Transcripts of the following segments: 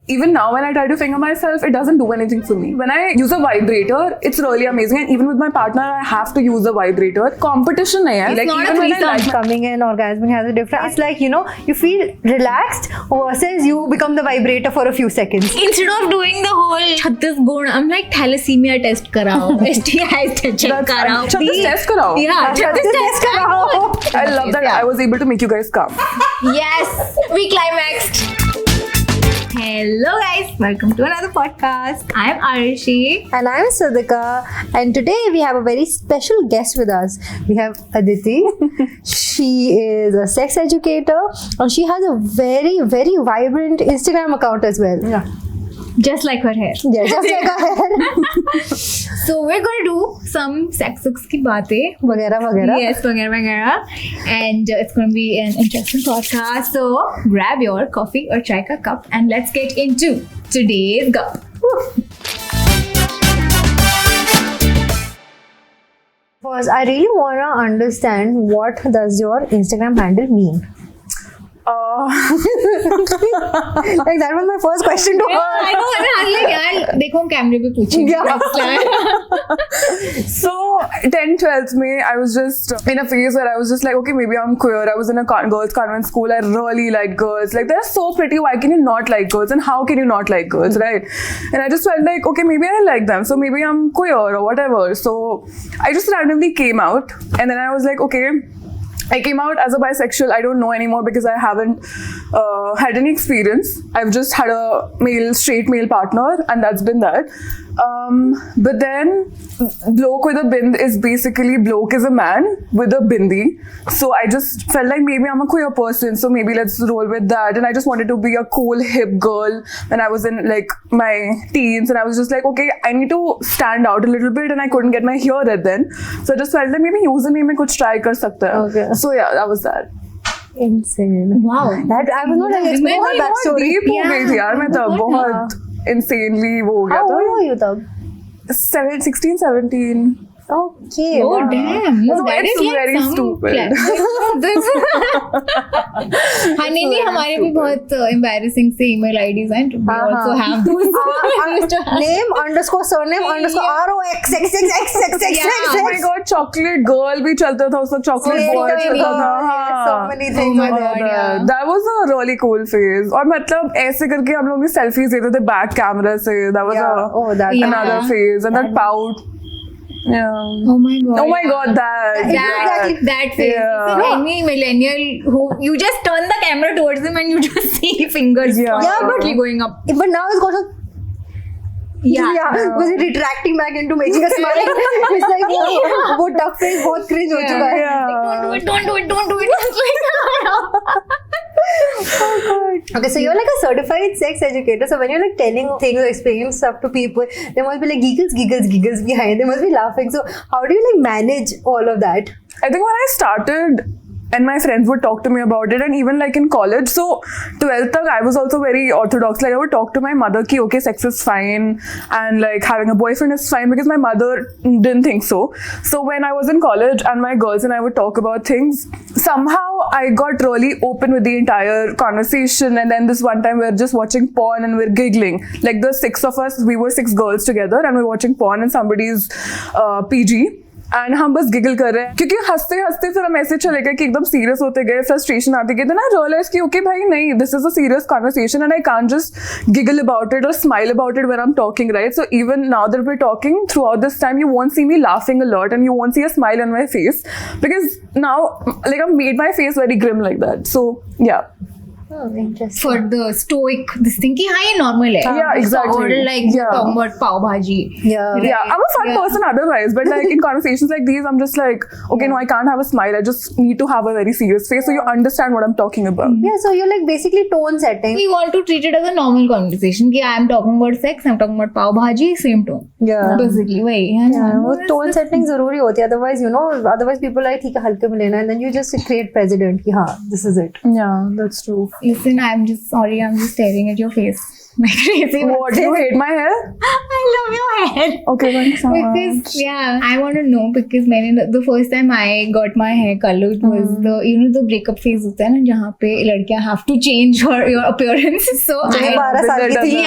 Even now when I try to finger myself, it doesn't do anything for me. When I use a vibrator, it's really amazing. And even with my partner, I have to use a vibrator. Competition nahi hai. It's not even a when I threesome. Coming and orgasming has a difference. It's like, you feel relaxed versus you become the vibrator for a few seconds. Instead of doing the whole 36 gun, I'm like thalassemia test karao, STI check karao. 36 test karao. Yeah, 36 test karao. I love that I was able to make you guys come. Yes, we climaxed. Hello guys, welcome to another podcast. I'm Arushi. And I'm Sadhika, and today we have a very special guest with us. We have Aditi. She is a sex educator and she has a very, very vibrant Instagram account as well. Yeah. Just like her hair. Yeah, just like her hair. So we're going to do some sex की बातें. वगैरह वगैरह. Yes, वगैरह वगैरह. And it's going to be an interesting podcast. So grab your coffee or chai ka cup and let's get into today's gup. First, I really want to understand what does your Instagram handle mean? Like that was my first question to her. I know. I'm like, यार देखो हम कैमरे पे पूछेंगे. So 10th, 12th May, I was just in a phase where I was just like, okay, maybe I'm queer. I was in a girls' convent school. I really like girls. Like, they're so pretty. Why can you not like girls? And how can you not like girls, right? And I just felt like, okay, maybe I like them. So maybe I'm queer or whatever. So I just randomly came out. And then I was like, okay, I came out as a bisexual. I don't know anymore because I haven't had any experience. I've just had a straight male partner, and that's been that. But then, bloke with a bind is basically bloke is a man with a bindi. So I just felt like maybe I'm a queer person, so maybe let's roll with that. And I just wanted to be a cool, hip girl when I was in like my teens, and I was just like, okay, I need to stand out a little bit, and I couldn't get my hair red then. So I just felt like maybe username में कुछ try कर सकते हैं. Okay. So yeah, that was that. Insane. Wow. That I was not expecting बहुत that story. deep हो गई थी यार मैं तब बहुत insanely वो हो गया How था. old were you तब? 16, 17. Okay. Oh wow. damn! No, So that it's is like very some stupid. हाँ नहीं हमारे भी बहुत embarrassing से email IDs हैं. We also have those. Name underscore surname underscore ROXXXXXXX. Oh my god, chocolate girl भी चलता था उसका chocolate boy चलता था. So many things. Oh my God, yeah. That was a really cool phase. और मतलब ऐसे करके हम लोग भी selfies देते थे back camera से. That was another phase, and that pout. Yeah. Oh my god. Oh my god, that That phase. Yeah. So any millennial who you just turn the camera towards them and you just see fingers constantly going up. But now it's got a was it retracting back into making a smile? It's like वो duck face बहुत cringe हो चुका है. Like, don't do it. Oh god. Okay, so you're like a certified sex educator. So when you're like telling things or explaining stuff to people, there must be like giggles behind. They must be laughing. So how do you like manage all of that? I think when I started, and my friends would talk to me about it, and even like in college, so 12th tak I was also very orthodox. Like I would talk to my mother ki okay, sex is fine and like having a boyfriend is fine, because my mother didn't think so. So when I was in college and my girls and I would talk about things, somehow I got really open with the entire conversation. And then this one time we were just watching porn and we we're giggling. Like the 6 of us, we were 6 girls together and we were watching porn in somebody's PG. And हम बस giggle कर रहे हैं क्योंकि हंसते हंसते फिर हम ऐसे चले गए कि एकदम सीरियस होते गए, फ्रस्ट्रेशन आती गई. देन आई रियलाइज कि ओके भाई नहीं, this is a serious conversation and I can't just giggle about it और smile about it when I am talking, right? So even now that we are talking throughout this time you won't see me laughing a lot and you won't see a smile on my face because now like I made my face very grim like that. सो या Oh, interesting. For the stoic, this thing ki हाँ ये normal है. Yeah, exactly. Or like talking about pav bhaji. Yeah, I'm a fun person otherwise, but like in conversations like these, I'm just like, okay, no, I can't have a smile. I just need to have a very serious face so you understand what I'm talking about. Yeah, so you're like basically tone setting. We want to treat it as a normal conversation. कि I am talking about sex, I'm talking about pav bhaji, same tone. Yeah. Basically, वही है ना. वो tone setting जरूरी होती है. Otherwise people like ठीक है हल्के में लेना, and then you just create precedent कि हाँ, this is it. Yeah, that's true. Listen, I'm just sorry. I'm just staring at your face like crazy. What, do you hate my hair? I I love your hair. Okay, thanks so much. Because I want to know because the first time I got my hair colored was the breakup phase होता है ना जहाँ पे लड़कियाँ have to change your appearance. So I 12 साल की थी.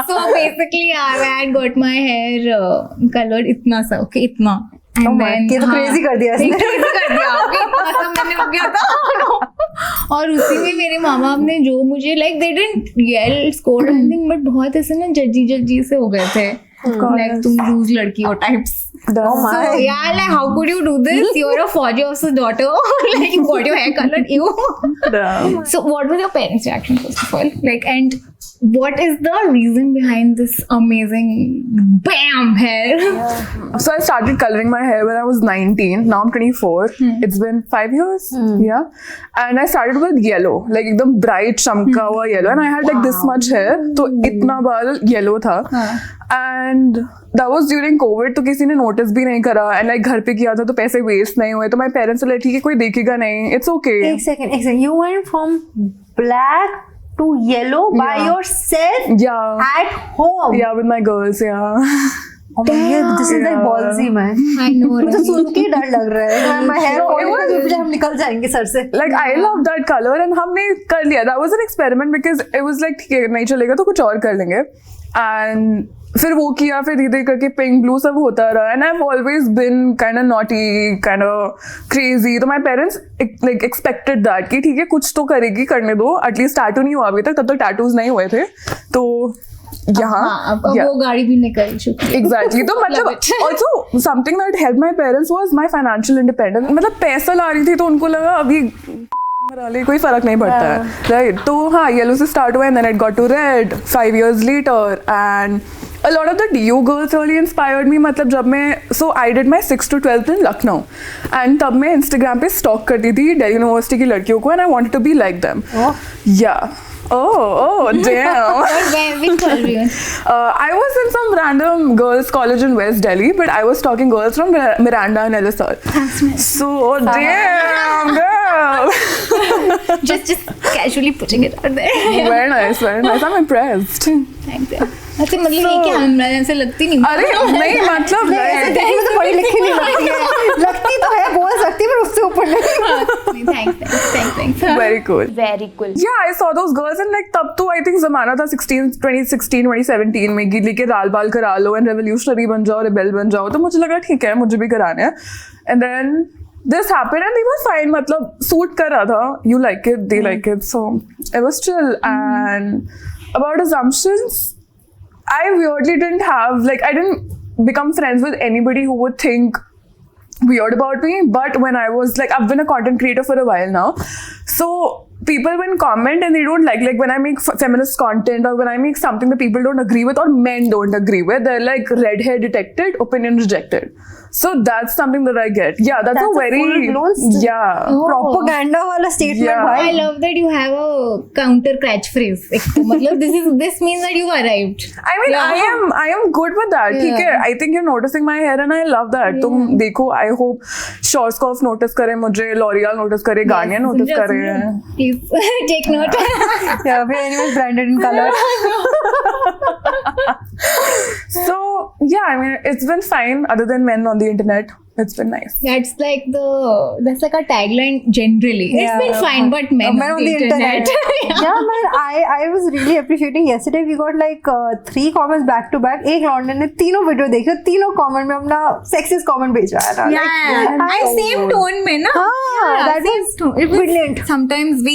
So basically I had got my hair colored इतना सा इतना. Oh my, ये तो crazy कर दिया इसने. crazy कर दिया. इतना सा मैंने हो गया था. और उसी में मेरे माँ बाप ने जो मुझे they didn't yell, scold or anything, but बहुत ऐसे ना जज्जी से हो गए थे. Like तुम लूज लड़की हो types. Oh my. So yeah, like how could you do this? You're a Fauji officer's daughter. Like you got your hair colored. Ew. Yeah. So what was your parents' reaction first of all? Like, and what is the reason behind this amazing bam hair? So I started coloring my hair when I was 19. Now I'm 24. It's been 5 years. Yeah. And I started with yellow, like एकदम bright चमका हुआ yellow. And I had like this much hair. तो इतना बाल yellow था. And that was during COVID. तो किसी ने notice भी नहीं करा. And like घर पे किया था तो पैसे waste नहीं हुए. तो my parents were like ठीक है कोई देखेगा नहीं. It's okay. एक second. You went from black to yellow by yourself Yeah. at home. Yeah, with my girls. Yeah. Oh my God, this is like ballsy, man. I know. मुझे सुन के डर लग रहा है. My hair fall होगा हम निकल जाएंगे सर से. Like I love that color and हमने कर लिया. That was an experiment because it was like ठीक है नहीं चलेगा तो कुछ और कर लेंगे. And फिर वो किया फिर धीरे करके पिंक ब्लू सब होता रहा. And I've always been kind of naughty, kind of crazy. तो my parents like expected that कि ठीक है कुछ तो करेगी करने दो. At least tattoo नहीं हुआ अभी तक. तब तक tattoos नहीं हुए थे. तो यहाँ अब वो गाड़ी भी निकल चुकी है. Exactly. तो मतलब also something that helped my parents was my financial independence. मतलब पैसा ला रही थी तो उनको लगा अभी कोई फर्क नहीं पड़ता है, राइट? तो हाँ येलो से स्टार्ट हुआ and then it got to red 5 years later and a lot of the DU girls really inspired me. मतलब जब मैं I did my 6th to 12th in Lucknow and तब मैं Instagram पे stalk करती थी Delhi University की लड़कियों को and I wanted to be like them. Yeah. Oh, damn. Which college? I was in some random girls' college in West Delhi, but I was stalking girls from Miranda and LSR. So, damn, girl. just casually putting it out there. Very nice, very nice. I'm impressed. Thanks. अच्छा मतलब ये क्या हमरा जैसे लगती नहीं. अरे नहीं मतलब ऐसे देखने में तो पढ़ी लिखी नहीं लगती है. लगती तो है बोल सकती है पर उससे ऊपर नहीं. Thanks. Very cool. Very cool. Yeah, I saw those girls and like तब तो I think ज़माना था 2017 में कि लेके लाल बाल करा लो and revolutionary बन जाओ, rebel बन जाओ. तो मुझे लगा ठीक है मुझे भी कराने हैं. And then this happened and they were fine. मतलब suit कर रहा था. You like it, they like it. So it was chill. And about assumptions, I weirdly didn't have like I didn't become friends with anybody who would think weird about me. But when I was like I've been a content creator for a while now, so people when comment and they don't like when I make feminist content or when I make something that people don't agree with or men don't agree with, they're like red hair detected, opinion rejected. So that's something that I get. Yeah, that's a very propaganda वाला statement. Yeah. भाई. I love that you have a counter catchphrase. मतलब this means that you arrived. I mean, Yeah. I am good with that. ठीक है. I think you're noticing my hair and I love that. तुम देखो, I hope Schwarzkopf notice करे मुझे, L'Oreal notice करे, Garnier notice करे. Please take note. Yeah, we anyways branded in color. So yeah, I mean, it's been fine. Other than men on the internet, it's been nice. That's like a tagline generally. Yeah. It's been fine, but men on the internet. Yeah, man, I was really appreciating yesterday. We got like 3 comments back to back. एक लौंडे ने तीनों video देखी, तीनों comment में अपना sexist comment भेज रहा था. And same tone में ना. That same was tone. It was brilliant. Sometimes we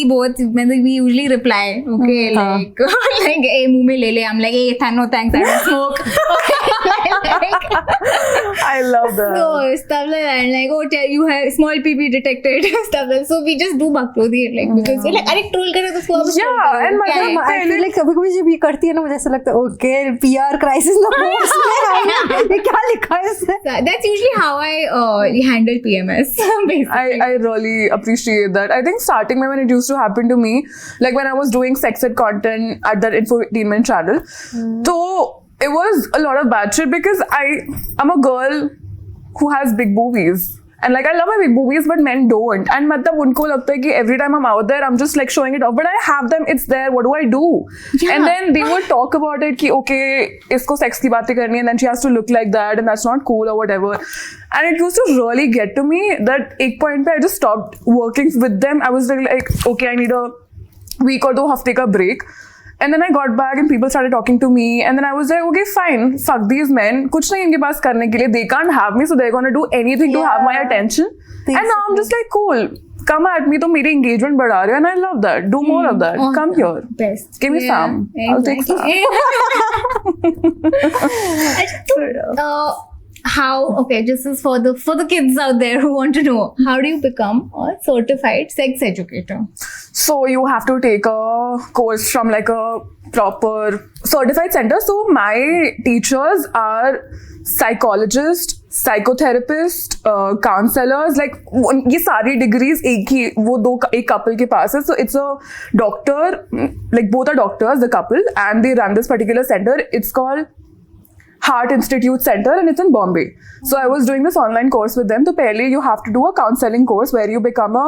usually reply, okay, like ए मुंह में ले ले. I'm like, hey, no thanks, I don't smoke. I love that. So stuff like that, like you have small PP detected, stuff like that. So we just do बकचोदी like because we're like अरे troll करे तो उसको वापस troll करो. and क्या है? I feel like कभी-कभी जब ये करती है ना मुझे ऐसा लगता है okay PR crisis ना हो उसमें ये क्या लिखा है इसमें. That's usually how I handle PMS basically. I really appreciate that. I think starting when it used to happen to me, like when I was doing sex ed content at that infotainment channel, so it was a lot of bad shit because I'm a girl who has big boobies. and like I love my big boobies, but men don't. And मतलब उनको लगता है कि every time I'm out there, I'm just like showing it off. But I have them, it's there. What do I do? Yeah. And then they would talk about it कि okay, इसको sex की बातें करनी है, and then she has to look like that, and that's not cool or whatever. And it used to really get to me that एक point पे I just stopped working with them. I was like, okay, I need a week or 2 हफ्ते का break. And then I got back and people started talking to me, and then I was like, okay, fine, fuck these men. कुछ नहीं इनके पास करने के लिए. They can't have me, so they're gonna do anything to have my attention. And now I'm just like, cool. Come at me, तो मेरी engagement बढ़ा रहे हो, and I love that. Do more of that. Come here. Best. Give me some. I'll take some. How, okay, this is for the kids out there who want to know, how do you become a certified sex educator? So you have to take a course from like a proper certified center. So my teachers are psychologists, psychotherapists, counselors, like ये सारी degrees एक couple के पास है. So it's a doctor, like both are doctors, the couple, and they run this particular center. It's called Heart Institute Center, and it's in Bombay. So I was doing this online course with them. So pehle you have to do a counseling course where you become a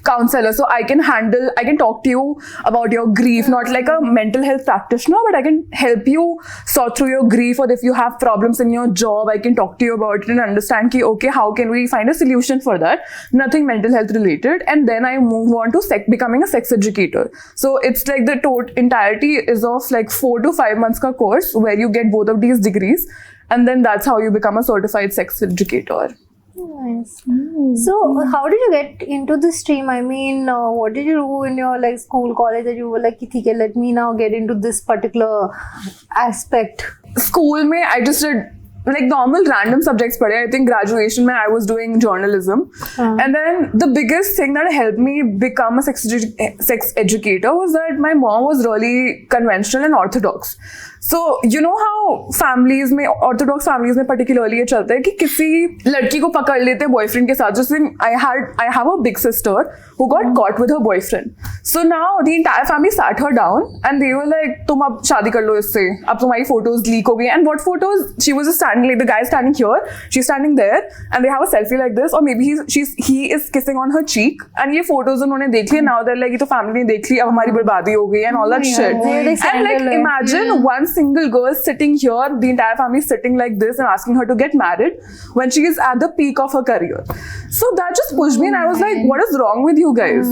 counselor. So I can talk to you about your grief, not like a mental health practitioner, but I can help you sort through your grief, or if you have problems in your job, I can talk to you about it and understand ki, okay, how can we find a solution for that? Nothing mental health related. And then I move on to becoming a sex educator. So it's like the entirety is of like 4 to 5 months ka course where you get both of these degrees, and then that's how you become a certified sex educator. Nice. So, how did you get into this stream? I mean, what did you do in your like school, college that you were like, "ठीक है, let me now get into this particular aspect"? School mein, I just did like normal random subjects padhe. I think graduation mein I was doing journalism, and then the biggest thing that helped me become a sex educator was that my mom was really conventional and orthodox. So you know how families में orthodox families में particularly ये चलता है कि किसी लड़की को पकड़ लेते हैं boyfriend के साथ. Just when I have a big sister who got caught with her boyfriend. So now the entire family sat her down and they were like, तुम अब शादी कर लो इससे, अब तुम्हारी photos leak हो गई. And what photos? She was just standing, like the guy standing here, she's standing there, and they have a selfie like this, or maybe he is kissing on her cheek, and ये photos उन्होंने देख ली. Now they're like, ये तो family ने देख ली, अब हमारी बर्बादी हो गई, and all that shit. And like imagine one single girl sitting here, the entire family sitting like this and asking her to get married when she is at the peak of her career. So that just pushed me, and I was like, what is wrong with you guys?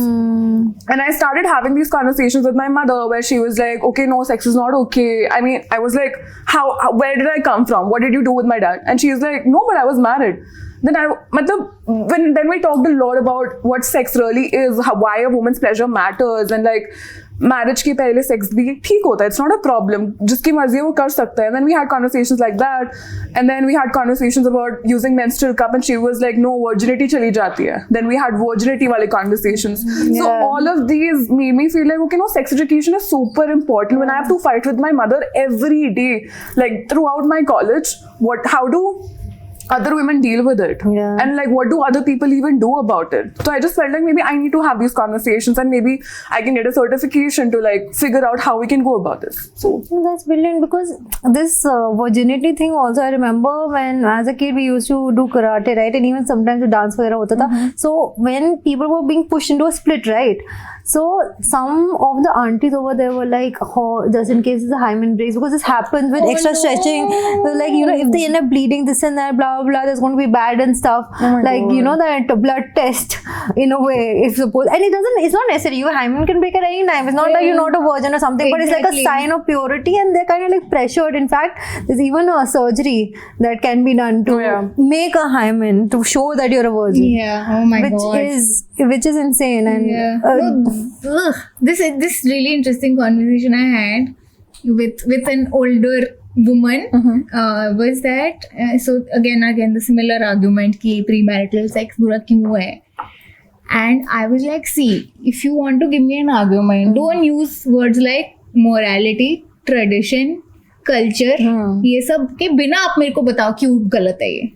And I started having these conversations with my mother where she was like, okay, no, sex is not okay. I mean, I was like, where did I come from? What did you do with my dad? And she's like, no, but I was married. Then then we talked a lot about what sex really is, why a woman's pleasure matters, and like marriage के पहले sex भी ठीक होता है, it's not a problem, जिसकी मर्जी है वो कर सकता है. Then we had conversations like that, and then we had conversations about using menstrual cup, and she was like no, virginity चली जाती है. देन वी हैड वर्जिनिटी वाले conversations. So all of these made me feel like okay, no, sex education is super important when I have to fight with my mother every day, like throughout my college. How do other women deal with it, and like what do other people even do about it? So I just felt like maybe I need to have these conversations, and maybe I can get a certification to like figure out how we can go about this. So that's brilliant, because this virginity thing also, I remember when as a kid we used to do karate, right, and even sometimes dance वगैरह होता था. So when people were being pushed into a split, right, so some of the aunties over there were like, oh, just in case the hymen breaks, because this happens with extra stretching. So like, you know, if they end up bleeding, this and that, blah blah, that's going to be bad and stuff. Like God. You know, that blood test in a way, if suppose, and it's not necessary, your hymen can break at any time. It's not like you're not a virgin or something, but it's like a sign of purity, and they're kind of like pressured. In fact, there's even a surgery that can be done to make a hymen to show that you're a virgin. Yeah. Oh my God. Which is insane. And this really interesting conversation I had with an older woman was that so again the similar argument ki premarital sex बुरा क्यों है, and I was like, see, if you want to give me an argument, don't use words like morality, tradition, culture, ये सब के बिना आप मेरे को बताओ क्यों गलत है ये.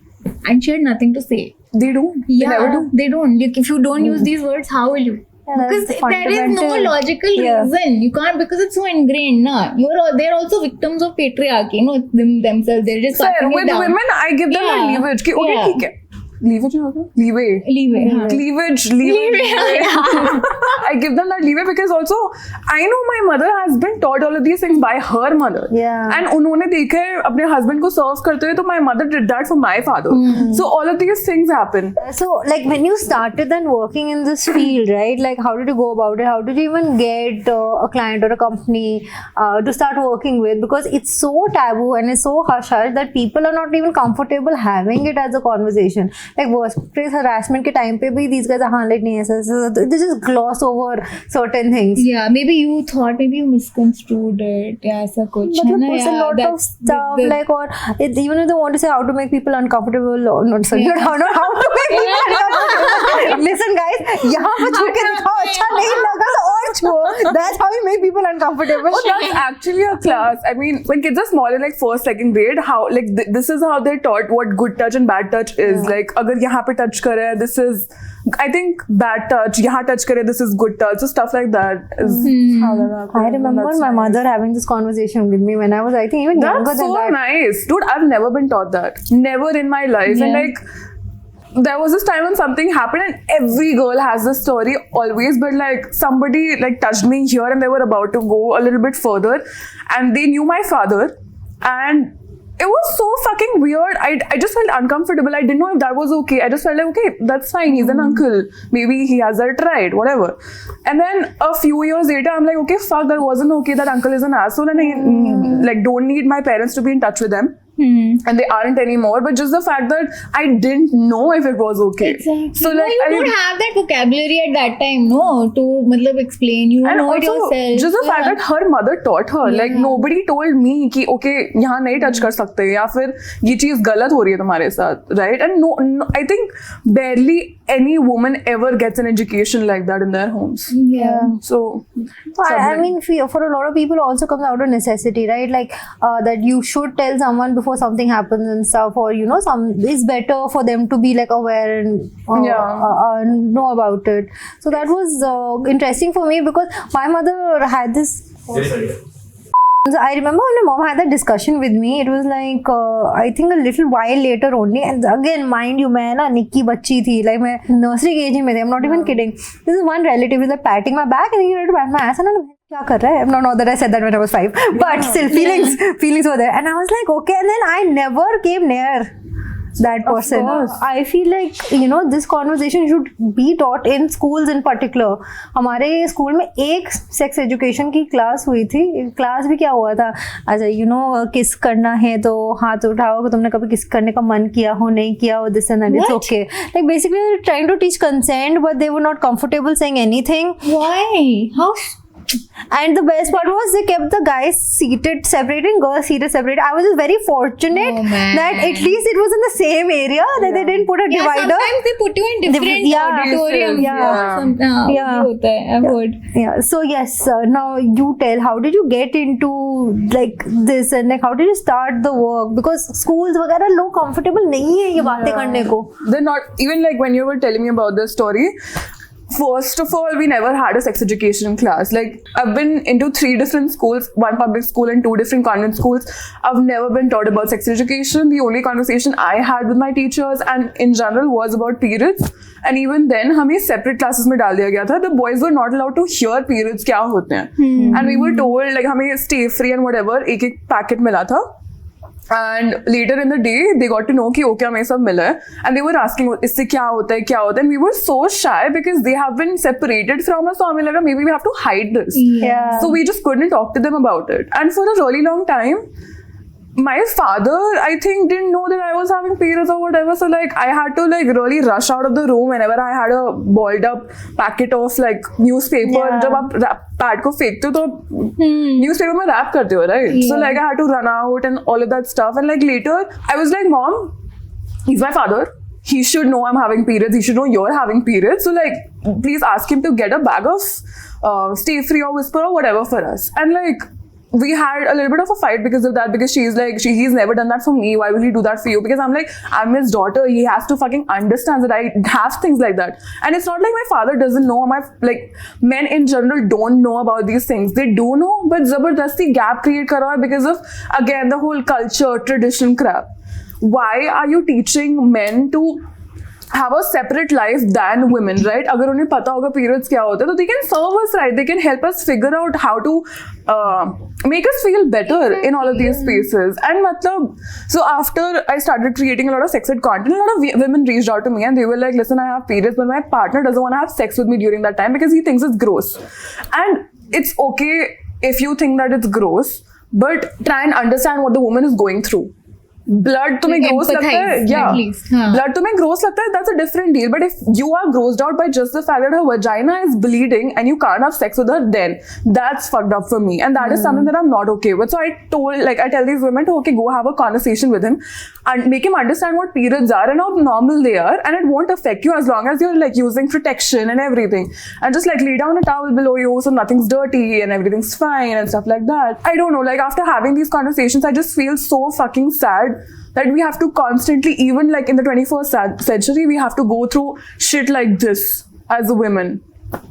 And she had nothing to say. They do. Yeah, they never do. They don't. Like, if you don't use these words, how will you? Because there is no logical reason. You can't, because it's so ingrained. They're also victims of patriarchy. You know, themselves. They're just with women, I give them a leverage. कि okay, ठीक है. leeway जो होता है? Leeway, हाँ. Cleavage. I give them that leeway because also I know my mother has been taught all of these things by her mother. Yeah. And उन्होंने देखे अपने husband को serve करते हुए, तो my mother did that for my father. So all of these things happen. So, like, when you started then working in this field, right? Like, how did you go about it? How did you even get a client or a company to start working with? Because it's so taboo and it's so hush hush that people are not even comfortable having it as a conversation. Like, workplace harassment के time पे भी these guys are हाँ like नहीं ऐसा they just gloss over certain things. Yeah, maybe you thought, maybe you misconstrued it. Yeah, ऐसा कुछ है But ना, there's a yeah, lot of that's stuff like, or even if they want to say how to make people uncomfortable, or not sorry, Yeah. not how to make people uncomfortable. Listen, guys, यहाँ पे छू के दिखाओ, अच्छा नहीं लगा तो और छुओ. That's how you make people uncomfortable. Oh, that's actually a class. I mean, when kids are small in like first, second grade, how like this is how they're taught what good touch and bad touch is. Like, अगर यहाँ पे touch करे, this is, I think, bad touch. यहाँ touch करे, this is good touch. So stuff like that is how that happens. I remember That's my nice. mother having this conversation with me when I was, I think, even younger That's than so that. nice, dude. I've never been taught that. Never in my life. And Yeah. like, there was this time when something happened, and every girl has this story always. But like, somebody like touched me here, and they were about to go a little bit further, and they knew my father, and it was so fucking weird. I just felt uncomfortable. I didn't know if that was okay. I just felt like, okay, that's fine. He's an uncle. Maybe he has that right, whatever. And then a few years later, I'm like, okay, fuck, that wasn't okay. That uncle is an asshole, and I like don't need my parents to be in touch with them. And they aren't anymore. But just the fact that I didn't know if it was okay. Exactly. So No, like, you don't have that vocabulary at that time, no, to मतलब explain. You don't and know it also yourself. just the fact that her mother taught her, like nobody told me कि okay यहाँ नहीं touch कर सकते या फिर ये चीज गलत हो रही है तुम्हारे साथ, right? And no, I think barely any woman ever gets an education like that in their homes. Yeah. So I mean, for a lot of people, also comes out of necessity, right? Like that you should tell someone before something happens and stuff, or you know, it's better for them to be like aware and know about it. So that was interesting for me because my mother had this. So I remember when my mom had that discussion with me, it was like, I think a little while later only. And again, mind you, मैं ना निक्की बच्ची थी, like मैं nursery के age में थी, I'm not even kidding. This is one relative is like patting my back and he wanted to pat my ass and I'm like, क्या कर रहा है? Not that I said that when I was 5, but still feelings were there. And I was like, okay, and then I never came near that person. course. I feel like, you know, this conversation should be taught in schools in particular. हमारे school में एक sex education की class हुई थी. Class भी क्या हुआ था, अच्छा यू नो किस करना है तो हाथ उठाओ, तुमने कभी किस करने का मन किया हो, नहीं किया हो, this and that, it's okay. Like basically trying to teach consent but they were not comfortable saying anything. Why? How? And the best part was they kept the guys seated separate and girls seated separate. I was just very fortunate Oh, man. that at least it was in the same area, that they didn't put a Yeah, divider. sometimes they put you in different yeah, auditoriums. yeah. Yeah. होता है, I've heard. Yeah. So yes, now you tell, how did you get into like this and like how did you start the work? Because schools वगैरह लोग comfortable नहीं है ये बातें करने को. they're not even like when you were telling me about this story. First of all, we never had a sex education class. Like, I've been into 3 different schools, 1 public school and 2 different convent schools. I've never been taught about sex education. The only conversation I had with my teachers and in general was about periods. And even then, हमें separate classes में डाल दिया गया था. The boys were not allowed to hear periods क्या होते हैं. And we were told like हमें stay free and whatever एक packet मिला था. And later in the day, they got to know कि okay हमें सब मिला है, and they were asking इससे क्या होता है, and we were so shy because they have been separated from us, so हमें लगा maybe we have to hide this. Yeah. So we just couldn't talk to them about it, and for a really long time my father, I think, didn't know that I was having periods or whatever, so like I had to like really rush out of the room whenever I had a balled up packet of like newspaper. Yeah. जब आप pad को फेंकते हो तो newspaper में wrap करते हो, right? So like I had to run out and all of that stuff, and like later I was like, Mom, he's my father, he should know I'm having periods, he should know you're having periods, so like please ask him to get a bag of Stay Free or Whisper or whatever for us. And like we had a little bit of a fight because of that, because she's like, he's never done that for me, why will he do that for you? Because I'm like, I'm his daughter, he has to fucking understand that I have things like that. And it's not like my father doesn't know, like men in general don't know about these things, they do know, but zabardasti gap create kar raha hai because of, again, the whole culture, tradition crap. Why are you teaching men to have a separate life than women, right? अगर उन्हें पता होगा periods क्या होता है, तो they can serve us, right? They can help us figure out how to make us feel better in all of these spaces. And matlab, so after I started creating a lot of sex ed content, a lot of women reached out to me and they were like, listen, I have periods, but my partner doesn't want to have sex with me during that time because he thinks it's gross. And it's okay if you think that it's gross, but try and understand what the woman is going through. Blood तुम्हें gross लगता है, at least, हाँ. blood तुम्हें gross लगता है, that's a different deal. But if you are grossed out by just the fact that her vagina is bleeding and you can't have sex with her, then that's fucked up for me, and that is something that I'm not okay with. So I tell these women to okay, go have a conversation with him and make him understand what periods are and how normal they are, and it won't affect you as long as you're like using protection and everything, and just like lay down a towel below you so nothing's dirty and everything's fine and stuff like that. I don't know, like after having these conversations, I just feel so fucking sad that we have to constantly, even like in the 21st century, we have to go through shit like this as a women.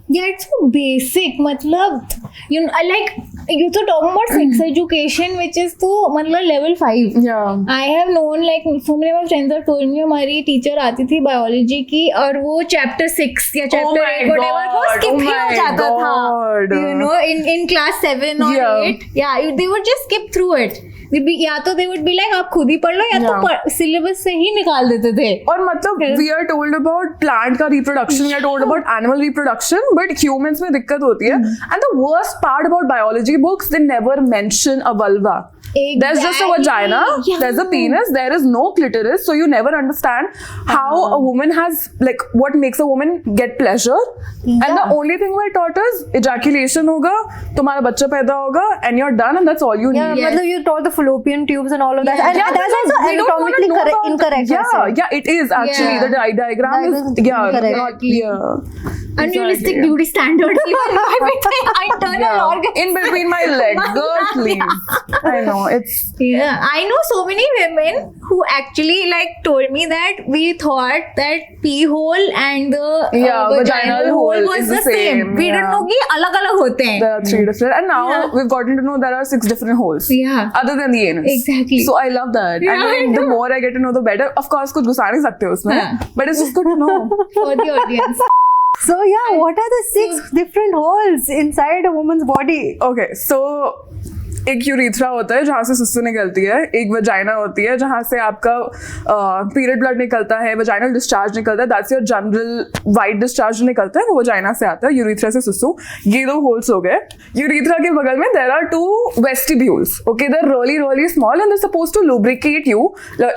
Yeah, it's so basic. मतलब, you know, like you're so talking about sex education, which is तो मतलब level 5. Yeah. I have known like so many of my friends have told me हमारी teacher आती थी biology की और वो chapter 6 या चैप्टर 8 whatever वो skip ही हो जाता था. You know, in class 7 or 8, yeah, they would just skip through it. या तो they would be like आप खुद ही पढ़ लो या तो सिलेबस से ही निकाल देते थे. और मतलब we are told about plant का reproduction, we are told about animal reproduction, but humans में दिक्कत होती है. And the worst part about biology books, they never mention a vulva. Exactly. There's just a vagina, there's a penis, there is no clitoris, so you never understand how a woman has, like, what makes a woman get pleasure. And the only thing we're taught is ejaculation होगा, तुम्हारा बच्चा पैदा होगा, and you're done, and that's all you need. Yeah, मतलब you taught the fallopian tubes and all of that. Yeah. And Yeah, that's also they don't wanna anatomically know about- incorrect. Yeah, it is actually. Yeah. The diagram is incorrect. not, yeah. Unrealistic Exactly. beauty standards even between internal organs. In between my legs, girl, please. I know, it's... Yeah, I know so many women who actually like told me that we thought that pee hole and the vaginal hole was is the same. We didn't know कि अलग-अलग होते हैं. There are 3 different, and now we've gotten to know there are 6 different holes. Yeah. Other than the anus. Exactly. So I love that. Yeah, I mean, I the know. more I get to know, the better. Of course, कुछ घुसा नहीं सकते उसमें, हाँ. but it's just good to know. For the audience. So yeah, what are the 6 different holes inside a woman's body? Okay, so एक urethra होता है जहाँ से सुसु निकलती है, एक वजाइना होती है जहाँ से आपका पीरियड ब्लड निकलता है, वजाइनल डिस्चार्ज निकलता है, that's your general white discharge जो निकलता है वो वजाइना से आता है, यूरिथ्रा से सुसु. ये 2 होल्स हो गए. यूरिथ्रा के बगल में there are 2 vestibules. Okay, they are really small and they're supposed to lubricate you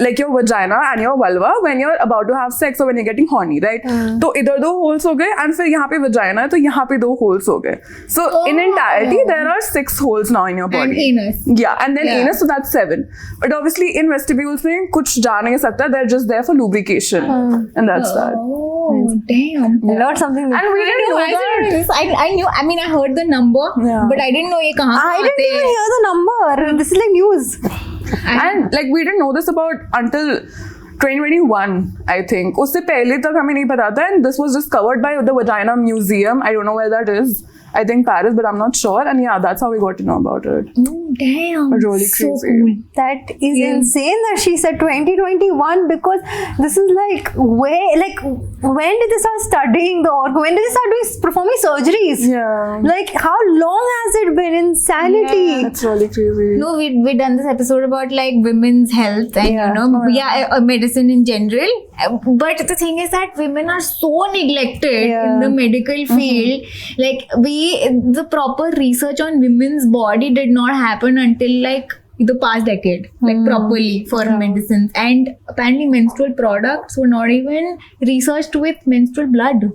like your vagina and your vulva when you're about to have sex or when you're getting horny, right? तो इधर 2 holes हो गए and फिर यहाँ पे vagina है तो यहाँ पे 2 होल्स हो गए. So in entirety there are 6 holes now in your body. Anus. Yeah, and then anus, so that's 7. But obviously in vestibules में कुछ जा नहीं सकता, they're just there for lubrication, and that's that. Oh, damn. You learned something new. And we didn't know that. I knew. I mean, I heard the number, Yeah. but I didn't know ये कहाँ I से didn't आते even हैं. hear the number. This is like news. And like we didn't know this about until 2021, I think. उससे पहले तक हमें नहीं पता था, and this was just covered by the Vagina Museum. I don't know where that is. I think Paris, but I'm not sure. And yeah, that's how we got to know about it. Oh, damn. Really So crazy. cool. That is Yeah. insane that she said 2021 because this is like when did they start studying the organ? When did they start performing surgeries? Yeah. Like how long has it been? Insanity. Yeah. It's really crazy. No, we done this episode about like women's health and Yeah. medicine in general. But the thing is that women are so neglected Yeah. in the medical field. Like the proper research on women's body did not happen until like the past decade, like properly for medicines. And apparently menstrual products were not even researched with menstrual blood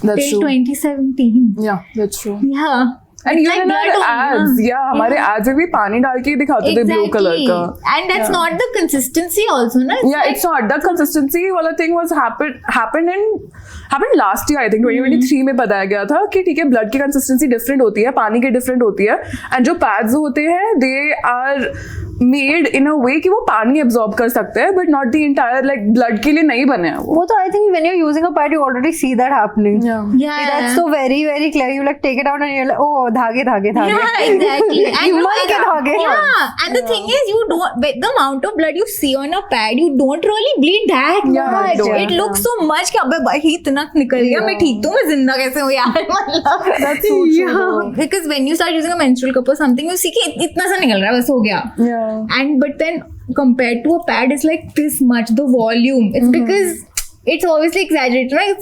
That's till true. 2017. Yeah, that's true. Yeah. And It's even in blood our only, ads, ना? yeah, हमारे ads में भी पानी डाल के ही दिखाते थे blue color का. And that's not the consistency also, na? Yeah, it's not. The consistency वाला thing was happened last year, I think 2023 में बताया गया था कि ठीक है blood की consistency different होती है, पानी की different होती है, and जो pads होते हैं they are made in a way कि वो पानी absorb कर सकते हैं, but not the entire like blood के लिए नहीं बने हैं वो. So I think when you're using a pad, you already see that happening. Yeah. That's so very very clear. You like take it out and you're like, oh, dhage. Yeah, exactly. And Iman ke dhage. yeah, and the thing is, you don't, with the amount of blood you see on a pad, you don't really bleed that Yeah, much. don't. It looks so much कि अबे भाई इतना निकल गया, मैं ठीक तो मैं जिंदा कैसे हूँ यार, मतलब. That's so true. Because when you start using a menstrual cup or something, you see कि इतना सा निकल रहा है, बस हो गया. Yeah. And but then compared to a pad, it's like this much the volume. It's because it's obviously exaggerated, right?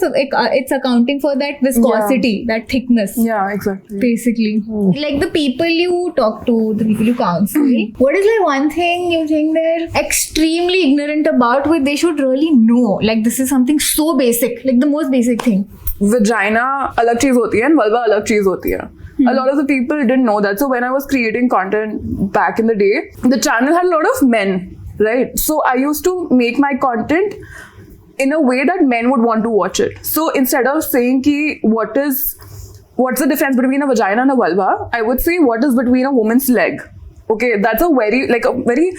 It's accounting for that viscosity, that thickness. Yeah, exactly. Basically, like the people you talk to, the people you counsel, what is like one thing you think they're extremely ignorant about, which they should really know? Like this is something so basic, like the most basic thing. Vagina अलग चीज होती है and vulva अलग चीज होती है. A lot of the people didn't know that. So when I was creating content back in the day, the channel had a lot of men, right? So I used to make my content in a way that men would want to watch it. So instead of saying ki what's the difference between a vagina and a vulva, I would say what is between a woman's leg. Okay, that's a very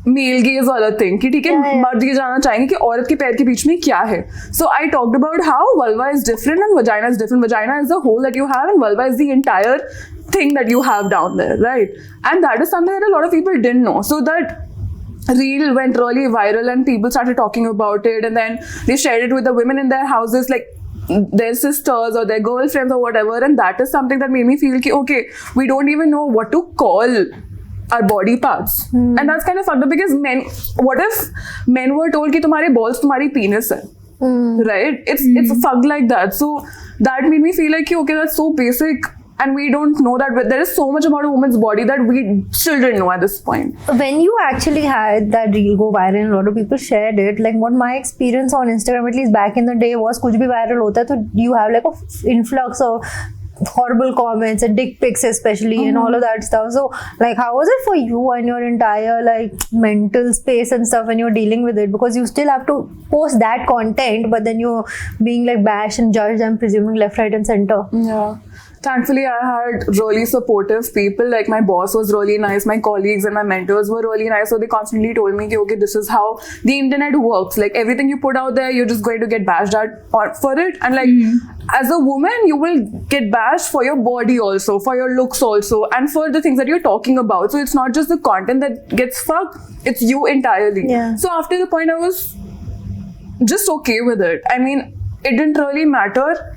male gaze वाला thing कि ठीक है मर्द ये जानना चाहेंगे कि औरत के पैर के बीच में क्या है. So I talked about how vulva is different and vagina is different. Vagina is the hole that you have and vulva is the entire thing that you have down there, right? And that is something that a lot of people didn't know. So that reel went really viral and people started talking about it, and then they shared it with the women in their houses, like their sisters or their girlfriends or whatever, and that is something that made me feel ki, okay, we don't even know what to call our body parts. And that's kind of fucked up because what if men were told ki tumhare balls tumhari penis hai, right? It's fucked like that. So that made me feel like ki, okay, that's so basic and we don't know that, but there is so much about a woman's body that we still didn't know at this point. When you actually had that reel go viral and a lot of people shared it, like what my experience on Instagram, at least back in the day, was kuch bhi viral hota hai, so you have like a influx of horrible comments and dick pics especially and all of that stuff. So like how was it for you and your entire like mental space and stuff when you're dealing with it, because you still have to post that content but then you're being like bashed and judged, I'm presuming, left, right and center. Yeah. Thankfully, I had really supportive people. Like my boss was really nice. My colleagues and my mentors were really nice. So they constantly told me, okay, this is how the internet works. Like everything you put out there, you're just going to get bashed for it. And like as a woman, you will get bashed for your body also, for your looks also, and for the things that you're talking about. So it's not just the content that gets fucked, it's you entirely. Yeah. So after the point, I was just okay with it. I mean, it didn't really matter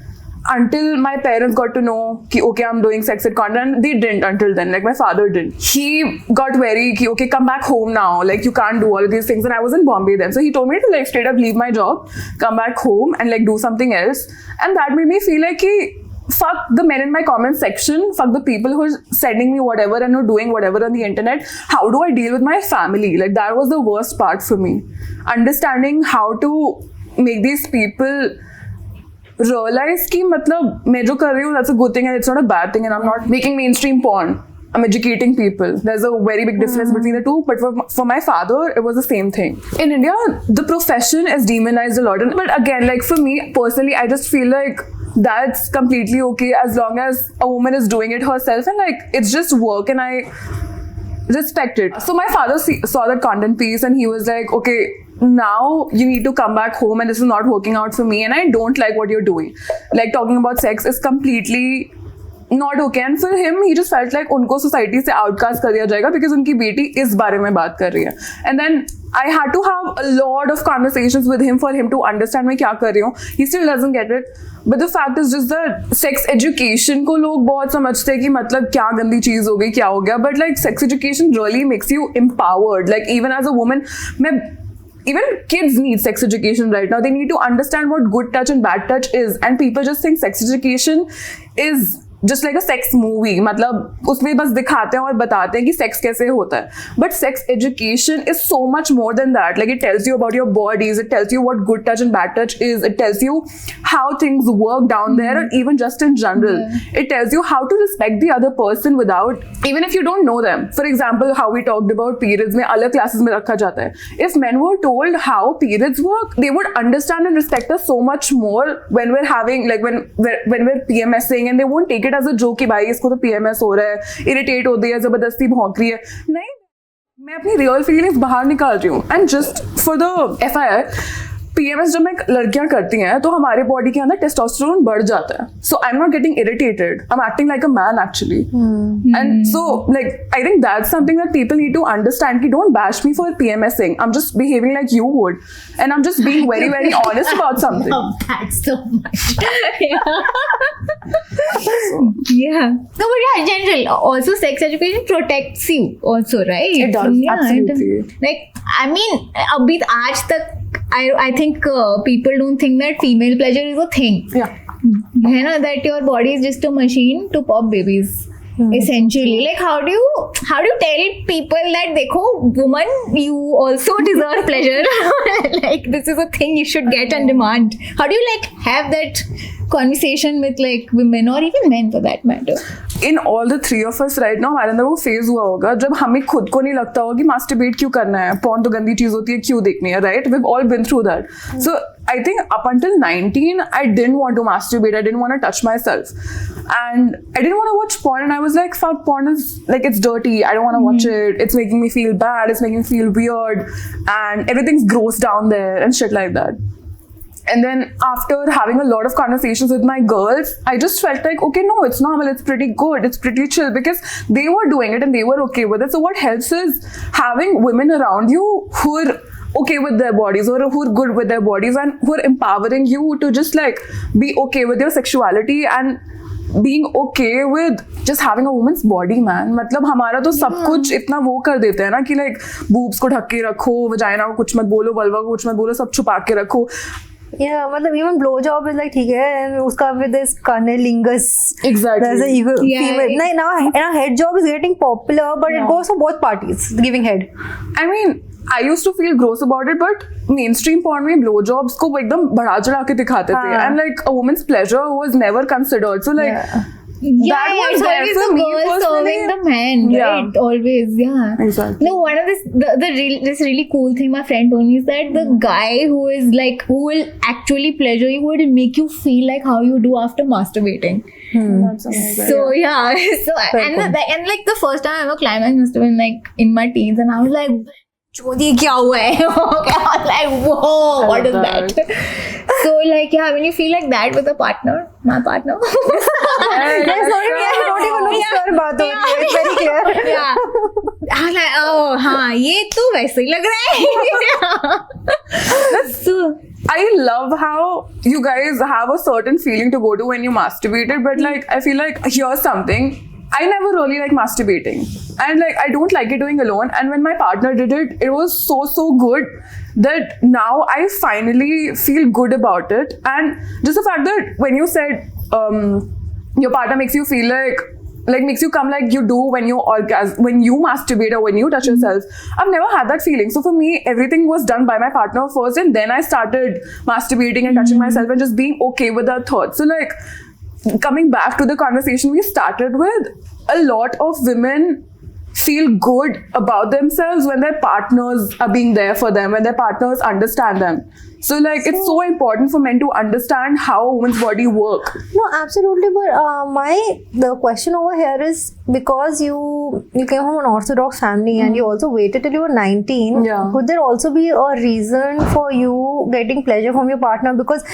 until my parents got to know ki, okay, I'm doing sex ed content. They didn't until then. Like my father didn't. He got very ki, okay, come back home now. Like you can't do all of these things. And I was in Bombay then. So he told me to like straight up leave my job, come back home and like do something else. And that made me feel like ki, fuck the men in my comment section, fuck the people who are sending me whatever and who are doing whatever on the internet. How do I deal with my family? Like that was the worst part for me. Understanding how to make these people realize कि मतलब मैं जो कर रही हूँ, that's a good thing and it's not a bad thing, and I'm not making mainstream porn. I'm educating people. There's a very big difference between the two, but for my father, it was the same thing. In India, the profession is demonized a lot. But again, like for me personally, I just feel like that's completely okay as long as a woman is doing it herself and like it's just work and I respect it. So my father saw that content piece and he was like, okay, now you need to come back home and this is not working out for me and I don't like what you're doing. Like talking about sex is completely not okay, and for him he just felt like उनको society से outcast कर दिया जाएगा because उनकी बेटी इस बारे में बात कर रही है. And then I had to have a lot of conversations with him for him to understand मैं क्या कर रही हूँ. He still doesn't get it. But the fact is just that sex education को लोग बहुत समझते हैं कि मतलब क्या गंदी चीज हो गई, क्या हो गया. But like sex education really makes you empowered. Like even as a woman, even kids need sex education right now. They need to understand what good touch and bad touch is. And people just think sex education is just like a sex movie. मतलब उसमें बस दिखाते हैं और बताते हैं कि sex कैसे होता है. But sex education is so much more than that. Like it tells you about your bodies. It tells you what good touch and bad touch is. It tells you how things work down there, and even just in general. It tells you how to respect the other person without, even if you don't know them. For example, how we talked about periods में अलग classes में रखा जाता है. If men were told how periods work, they would understand and respect us so much more when we're having, like when we're PMSing, and they won't take it as a joke कि भाई इसको तो PMS हो रहा है, irritate होती है, जबरदस्ती भौंक रही है. नहीं, मैं अपनी रियल फीलिंग्स बाहर निकाल रही हूँ and just for the FYI PMS जब मैं लड़कियां करती हैं तो हमारे बॉडी के अंदर टेस्टोस्टेरोन बढ़ जाता है. So I am not getting irritated, I am acting like a man actually. And so like I think that's something that people need to understand कि don't bash me for PMSing. I'm just behaving like you would and I'm just being very very honest about something. That's so much. Yeah. No, but yeah, in general, also sex education protects you also, right? It does, absolutely. Like, I mean, अभी आज तक I think people don't think that female pleasure is a thing. Yeah. है ना, that your body is just a machine to pop babies. Essentially, like how do you tell people that देखो woman you also deserve pleasure like this is a thing you should get on demand? How do you like have that conversation with like women or even men for that matter? In all the three of us right now हमारे अंदर वो phase हुआ होगा जब हमें खुद को नहीं लगता होगा कि मास्टरबेट क्यों करना है, पॉर्न तो गंदी चीज होती है, क्यों देखनी है, right? We've all been through that. So I think up until 19 I didn't want to masturbate, I didn't want to touch myself and I didn't want to watch porn and I was like fuck, porn is like it's dirty, I don't want to watch it, it's making me feel bad, it's making me feel weird and everything's gross down there and shit like that. And then after having a lot of conversations with my girls, I just felt like, okay, no, it's normal, it's pretty good, it's pretty chill because they were doing it and they were okay with it. So what helps is having women around you who are okay with their bodies or who are good with their bodies and who are empowering you to just like be okay with your sexuality and being okay with just having a woman's body, man. मतलब हमारा तो सब कुछ इतना वो कर देते हैं ना कि like boobs को ढक के रखो, vagina को कुछ मत बोलो, vulva को कुछ मत बोलो, सब छुपा के रखो. Yeah, मतलब even blowjob is like ठीक है, and उसका with this cunnilingus. Exactly. There's a ego Yeah, female. Like now head job is getting popular, but it goes for both parties. Giving head. I mean, I used to feel gross about it, but mainstream porn में blowjobs को एकदम बढ़ा चढ़ा के दिखाते थे, and like a woman's pleasure was never considered. So like. Yeah, That was it's there always for the me girl personally. serving the man, right? Always, yeah. Exactly. No, one of this really cool thing my friend told me is that the guy who is like who will actually pleasure you will make you feel like how you do after masturbating. That's amazing. So yeah, so and like the first time I ever climax must have been like in my teens, and I was like, "Chodi, क्या हुआ है?" Okay, I was like, "Whoa, what is that?" So like yeah, when you feel like that with a partner, my partner. There's not even I don't even know किसकी बात हो रही है. It's very clear. Yeah. I was like, oh हाँ, ये तो वैसे ही लग रहा है. So I love how you guys have a certain feeling to go to when you masturbated, but like I feel like here's something. I never really like masturbating, and like I don't like it doing alone. And when my partner did it, it was so good that now I finally feel good about it. And just the fact that when you said your partner makes you feel like makes you come like you do when you when you masturbate or when you touch yourself. I've never had that feeling. So for me, everything was done by my partner first, and then I started masturbating and touching myself and just being okay with that thought. So like coming back to the conversation we started with, a lot of women feel good about themselves when their partners are being there for them, when their partners understand them. So like it's so important for men to understand how a woman's body work. No, absolutely. But the question over here is because you came from an Orthodox family and you also waited till you were 19. Yeah. Could there also be a reason for you getting pleasure from your partner because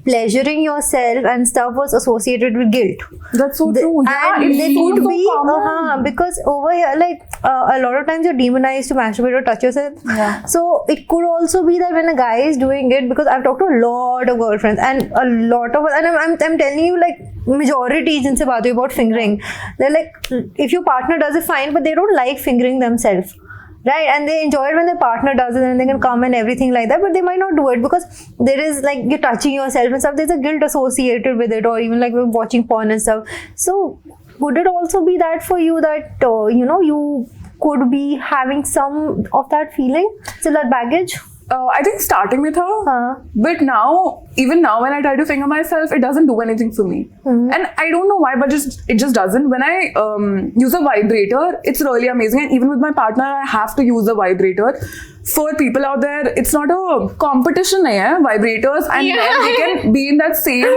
pleasuring yourself and stuff was associated with guilt? That's so true. Yeah, And it's there so, could so be common. because over here like a lot of times you're demonized to masturbate or touch yourself. Yeah. So it could also be that when a guy is doing it, because I've talked to a lot of girlfriends and a lot of, and I'm telling you like majority जिनसे बात हुई about fingering, they're like if your partner does it fine, but they don't like fingering themselves. Right, and they enjoy it when their partner does it and they can come and everything like that, but they might not do it because there is like you're touching yourself and stuff, there's a guilt associated with it, or even like we're watching porn and stuff. So would it also be that for you that you could be having some of that feeling, still that baggage? I think starting with her, but now, even now when I try to finger myself, it doesn't do anything for me. And I don't know why, but it just doesn't. When I use a vibrator, it's really amazing. And even with my partner, I have to use a vibrator. For people out there, it's not a competition, vibrators, and then they can be in that same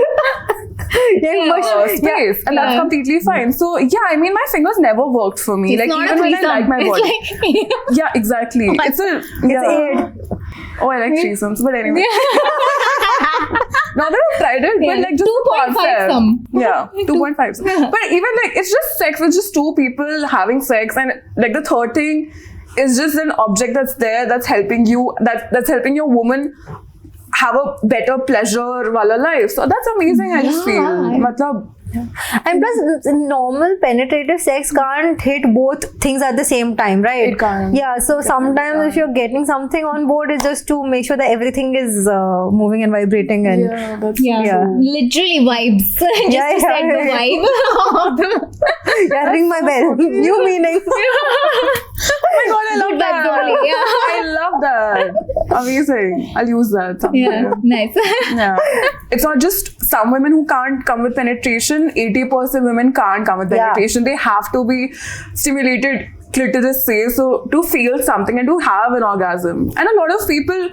space, and that's completely fine. So yeah, I mean, my fingers never worked for me. It's like not even a when I threesome. like my It's body. like Yeah, exactly. It's a Oh, I like threesomes, but anyway. Not that I've tried it, but like just 2.5 concept. some. Yeah, 2.5 some. But even like it's just sex. It's just two people having sex, and like the third thing is just an object that's there that's helping you. That's helping your woman have a better pleasure wala life. So that's amazing. I just feel. Matlab, And plus, normal penetrative sex can't hit both things at the same time, right? It can't. Yeah, so sometimes if you're getting something on board, it's just to make sure that everything is moving and vibrating. And that's Yeah. Literally vibes. Just Yeah, to set the yeah. vibe. yeah, ring my bell. New meaning. Oh my god, I love Good that. vibes only, yeah. I love that. Amazing. I'll use that someday. Yeah, nice. Yeah. It's not just some women who can't come with penetration. 80% women can't come with Yeah. penetration. They have to be stimulated clitoris say so to feel something and to have an orgasm. And a lot of people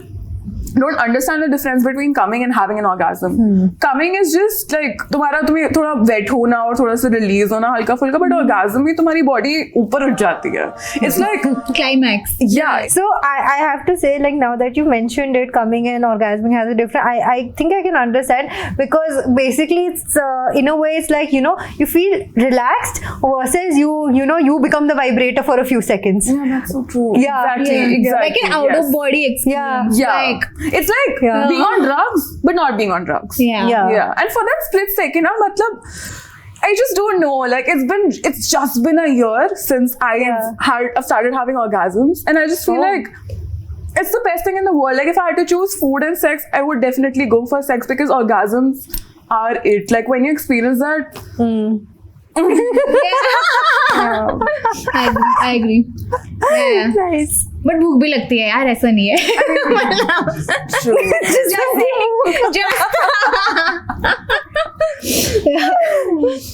don't understand the difference between coming and having an orgasm. Coming is just like तुम्हें थोड़ा wet होना और थोड़ा सा release होना हल्का फुल्का, but orgasm में तुम्हारी body ऊपर उठ जाती है. It's like Climax. yeah. So I have to say, like, now that you mentioned it, coming and orgasming has a different. I think I can understand, because basically it's in a way it's like, you know, you feel relaxed versus you become the vibrator for a few seconds. Yeah, that's so true. Yeah, Exactly. Like an out of body experience. Yeah. Like, it's like Yeah. being on drugs, but not being on drugs. yeah. Yeah. And for that split second, matlab, I just don't know. Like it's just been a year since I've started having orgasms, and I just feel like it's the best thing in the world. Like if I had to choose food and sex, I would definitely go for sex, because orgasms are it. Like when you experience that, I agree. Yeah. Nice. But भूख भी लगती है यार, ऐसा नहीं है.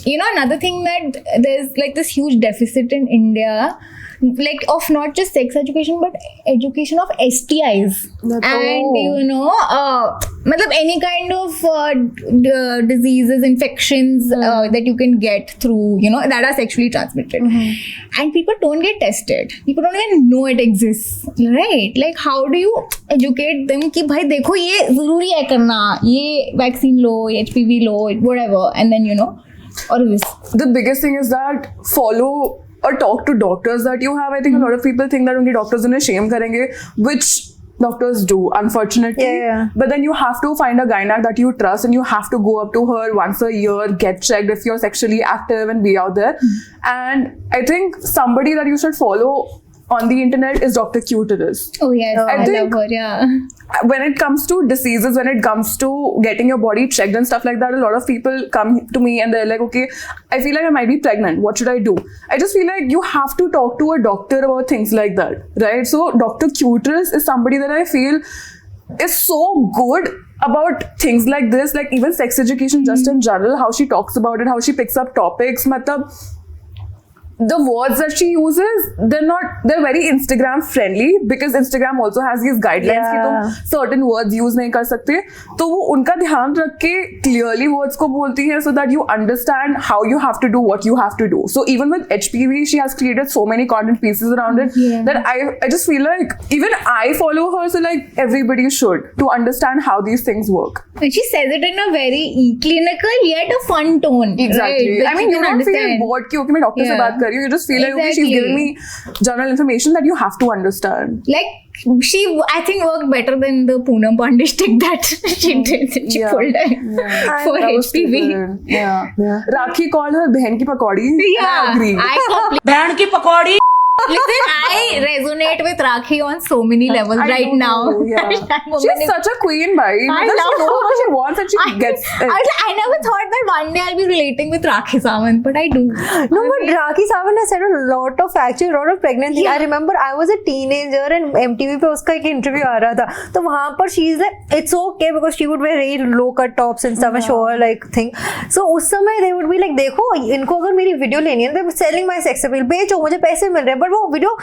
You know, another thing that there's like this huge deficit in India, like of not just sex education but education of STIs. And you know, matlab any kind of diseases, infections that you can get through, you know, that are sexually transmitted. And people don't get tested. People don't even know it exists, right? Like how do you educate them कि भाई देखो ये जरूरी है करना, ये vaccine लो, ये HPV low, whatever, and then you know, or this. the biggest thing is that follow or talk to doctors that you have. I think a lot of people think that only doctors उन्हें shame करेंगे, which doctors do, unfortunately. Yeah. But then you have to find a gynac that you trust, and you have to go up to her once a year, get checked if you're sexually active, and be out there. And I think somebody that you should follow on the internet is Dr. Cuteris. Oh yes, I love think- her. Yeah. When it comes to diseases, when it comes to getting your body checked and stuff like that, a lot of people come to me and they're like, okay, I feel like I might be pregnant. What should I do? I just feel like you have to talk to a doctor about things like that, right? So Dr. Cuteris is somebody that I feel is so good about things like this, like even sex education just in general, how she talks about it, how she picks up topics. Matlab, the words that she uses, they're very Instagram friendly, because Instagram also has these guidelines कि तुम certain words use नहीं कर सकते, तो वो उनका ध्यान रख के clearly words को बोलती है, so that you understand how you have to do what you have to do. So even with HPV, she has created so many content pieces around it that I just feel like even I follow her, so like everybody should, to understand how these things work. And she says it in a very clinical yet a fun tone. Exactly. Right? I mean, you don't feel bored कि okay मैं doctor से बात कर रही हूँ. You just feel like okay, she's giving me general information that you have to understand. Like she, I think, worked better than the Poonam Pandey stick that she did. She pulled for That was HPV. stupid. Yeah. Rakhi called her बहन की पकौड़ी. Yeah, I agree. बहन की पकौड़ी. Listen, I resonate with Rakhi on so many levels I right do now. too, yeah. That woman She's is- such a queen, bhai. I She know. knows what she wants and she gets it. I never thought that one day I'll be relating with Rakhi Sawant, but I do. No, but Rakhi Sawant has said a lot of pregnancy. I remember I was a teenager and MTV पे उसका एक interview आ रहा था, तो वहाँ पर she's like, it's okay, because she would wear very low cut tops and stuff and show her like thing. So उस समय they would be like, देखो इनको अगर मेरी वीडियो लेनी है, they're selling my sex appeal, बेचो मुझे पैसे मिल रहे हैं, but वो वीडियो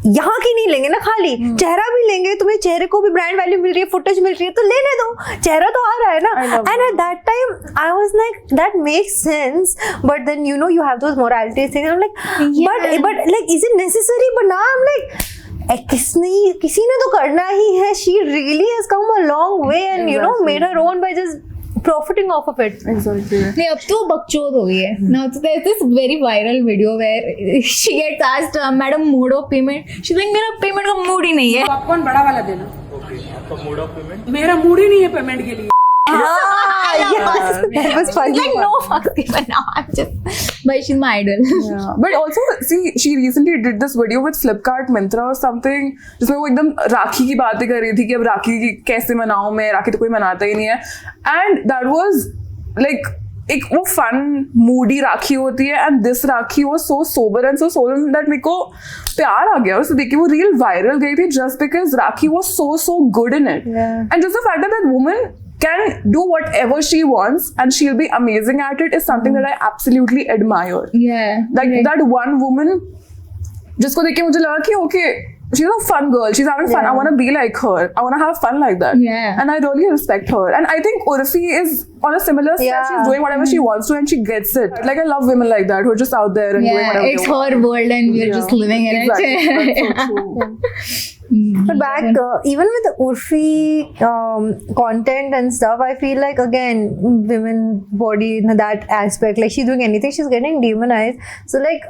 यहाँ की नहीं लेंगे ना, खाली चेहरा भी लेंगे, तुम्हें चेहरे को भी ब्रांड वैल्यू मिल रही है, फुटेज मिल रही है, तो लेने दो, चेहरा तो आ रहा है ना. And at that time I was like that makes sense, but then you know you have those morality things. I am like but like is it necessary? But now I am like किसी ने तो करना ही है. She really has come a long way and you know made her own by just profiting off of it. Exactly. नहीं, अब तो बकचोद हो गई है. Now there's this very viral video where she gets asked, "Madam, mode of payment." She's like, मेरा payment का mood ही नहीं है. पॉपकॉर्न बड़ा वाला देना. आपका मोड ऑफ पेमेंट? मेरा मूड ही नहीं है पेमेंट के लिए. Yes, that was funny. Like no fucks given. Now I'm just, but she's my idol. Yeah. But also, see, she recently did this video with Flipkart, Myntra or something, जिसमें वो एकदम राखी की बातें कर रही थी कि अब राखी कैसे मनाऊं मैं, राखी तो कोई मनाता ही नहीं है. And that was like एक वो फन मूडी राखी होती है, and this rakhi was so sober and so solemn that मेरे को प्यार आ गया उसे देख के. वो रील वायरल गई थी just because rakhi was so good in it. And just the fact that that woman can do whatever she wants and she'll be amazing at it is something that I absolutely admire. Yeah. Like that one woman जिसको देख के मुझे लगा कि okay, she's a fun girl, she's having fun, I want to be like her, I want to have fun like that. Yeah. And I really respect her, and I think Urfi is on a similar step. Yeah. She's doing whatever she wants to and she gets it. Like I love women like that who are just out there and doing Yeah, whatever it's they want. her world and we're just living in Exactly. it. That's so true. But back, even with the Urfi content and stuff, I feel like again, women body in that aspect, like she's doing anything, she's getting demonized. So like,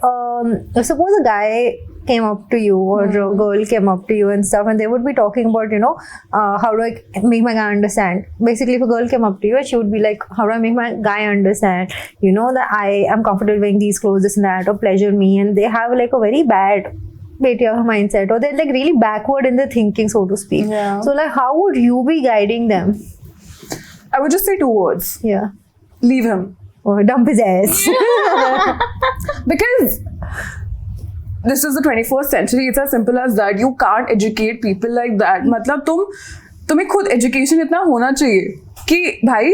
suppose a guy came up to you or a girl came up to you and stuff, and they would be talking about, you know, how do I make my guy understand? Basically, if a girl came up to you and she would be like, how do I make my guy understand? You know, that I am comfortable wearing these clothes, this and that, or pleasure me, and they have like a very bad mindset, or they're like really backward in their thinking, so to speak. Yeah. So like, how would you be guiding them? I would just say 2 words: Yeah. leave him. Or dump his ass. Because this is the 21st century. It's as simple as that. You can't educate people like that. मतलब तुम्हें खुद education इतना होना चाहिए कि भाई,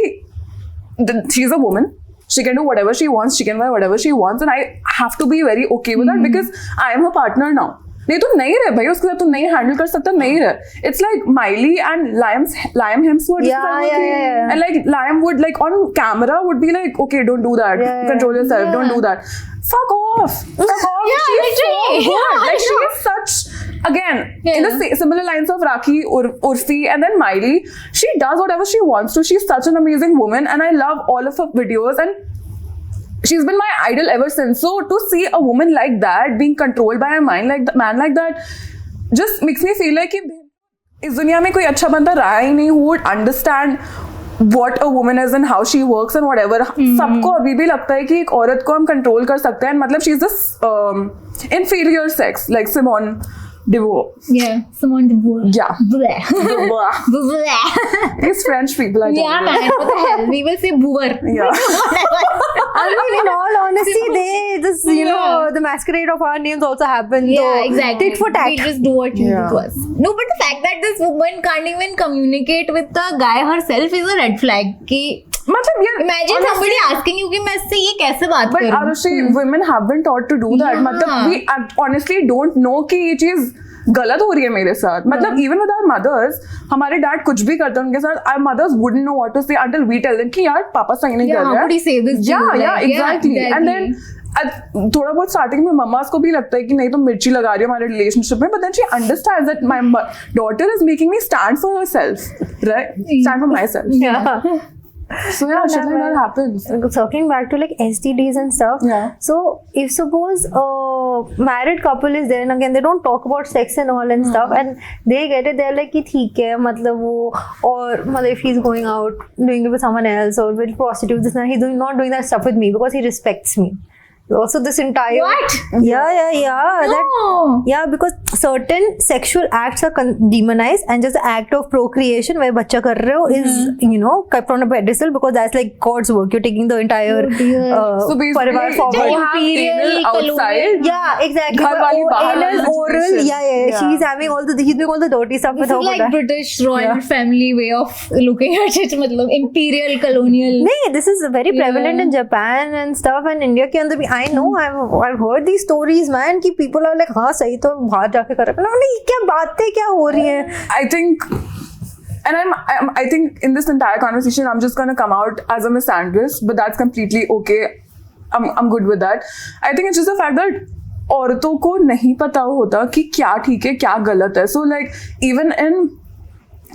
she's a woman. She can do whatever she wants. She can wear whatever she wants, and I have to be very okay with that because I am her partner now. नहीं तो नहीं रहे भाई, उसके साथ तुम नहीं handle कर सकता, नहीं रहे. It's like Miley and Liam Hemsworth. Yeah. And like Liam would like on camera would be like, okay, don't do that. Yeah. Control yourself. Don't do that. Fuck off. Fuck off. Yeah, She's so literally. good. Yeah, Like she I is such. Again, Yeah. in the similar lines of Rakhi, Urfi, and then Miley, she does whatever she wants to. She's such an amazing woman, and I love all of her videos. And she's been my idol ever since. So to see a woman like that being controlled by a man like that just makes me feel like इस दुनिया में कोई अच्छा बंदा रहा ही नहीं who would understand what a woman is and how she works and whatever. सबको अभी भी लगता है कि एक औरत को हम कंट्रोल कर सकते हैं. मतलब she's this inferior sex like Simone de Beauvoir. Yeah, Simone de Beauvoir. Yeah. Bleh. Bleh. These French people, I tell Yeah, you. man. What the hell? We will say Beauvoir. Yeah. I mean, in all honesty, they just, you know, the masquerade of our names also happen. Yeah, so exactly. Tit for tat. We just do what you Yeah. do to us. No, but the fact that this woman can't even communicate with the guy herself is a red flag. कि मतलब यार, imagine honestly, somebody asking you कि मैं इससे ये कैसे बात But करूँ? Arushi, women have been taught to do that. Yeah. मतलब we honestly don't know कि ये चीज गलत हो रही है मेरे साथ. मतलब even with our mothers, हमारे डैड कुछ भी करते हैं उनके साथ, our mothers wouldn't know what to say until we tell them कि यार पापा सही नहीं Yeah, कर how रहे हैं. would he say this to Yeah, you? yeah, Like, exactly. yeah, And then थोड़ा बहुत स्टार्टिंग में मम्मास को भी लगता है कि नहीं तुम मिर्ची लगा रही हो हमारे रिलेशनशिप में, but then she understands that my daughter is making me stand for herself, right? Stand for myself. Yeah. So yeah, shit like that happens. Circling back to like STDs and stuff. Yeah. So if suppose a married couple is there and again they don't talk about sex and all and stuff and they get it, they're like कि ठीक है मतलब वो और मतलब if he's going out doing it with someone else or with prostitutes, he's not doing that stuff with me because he respects me. Also this entire What? Yeah. No. Yeah, because certain sexual acts are demonized and just the act of procreation where बच्चा कर रहे हो is, you know, kept on a pedestal because that's like God's work. You're taking the entire Oh, dear. So basically, परिवार forward. you have Imperial, anal outside. colonial. Yeah, exactly. घर वाली But बाहर anal, वाली oral, situation. yeah. He's having he's doing all the dirty stuff This with is her. like British royal family way of looking at it. मतलब imperial, colonial. नहीं, this is very prevalent in Japan and stuff and India के अंदर भी. I know I've heard these stories, man, कि people are like हाँ सही तो बाहर जाके कर रहे हैं, क्या बातें क्या हो रही हैं? I think, and I think in this entire conversation, I'm just gonna come out as a misandrist, but that's completely okay. I'm good with that. I think it's just the fact that औरतों को नहीं पता होता कि क्या ठीक है क्या गलत है. So like even in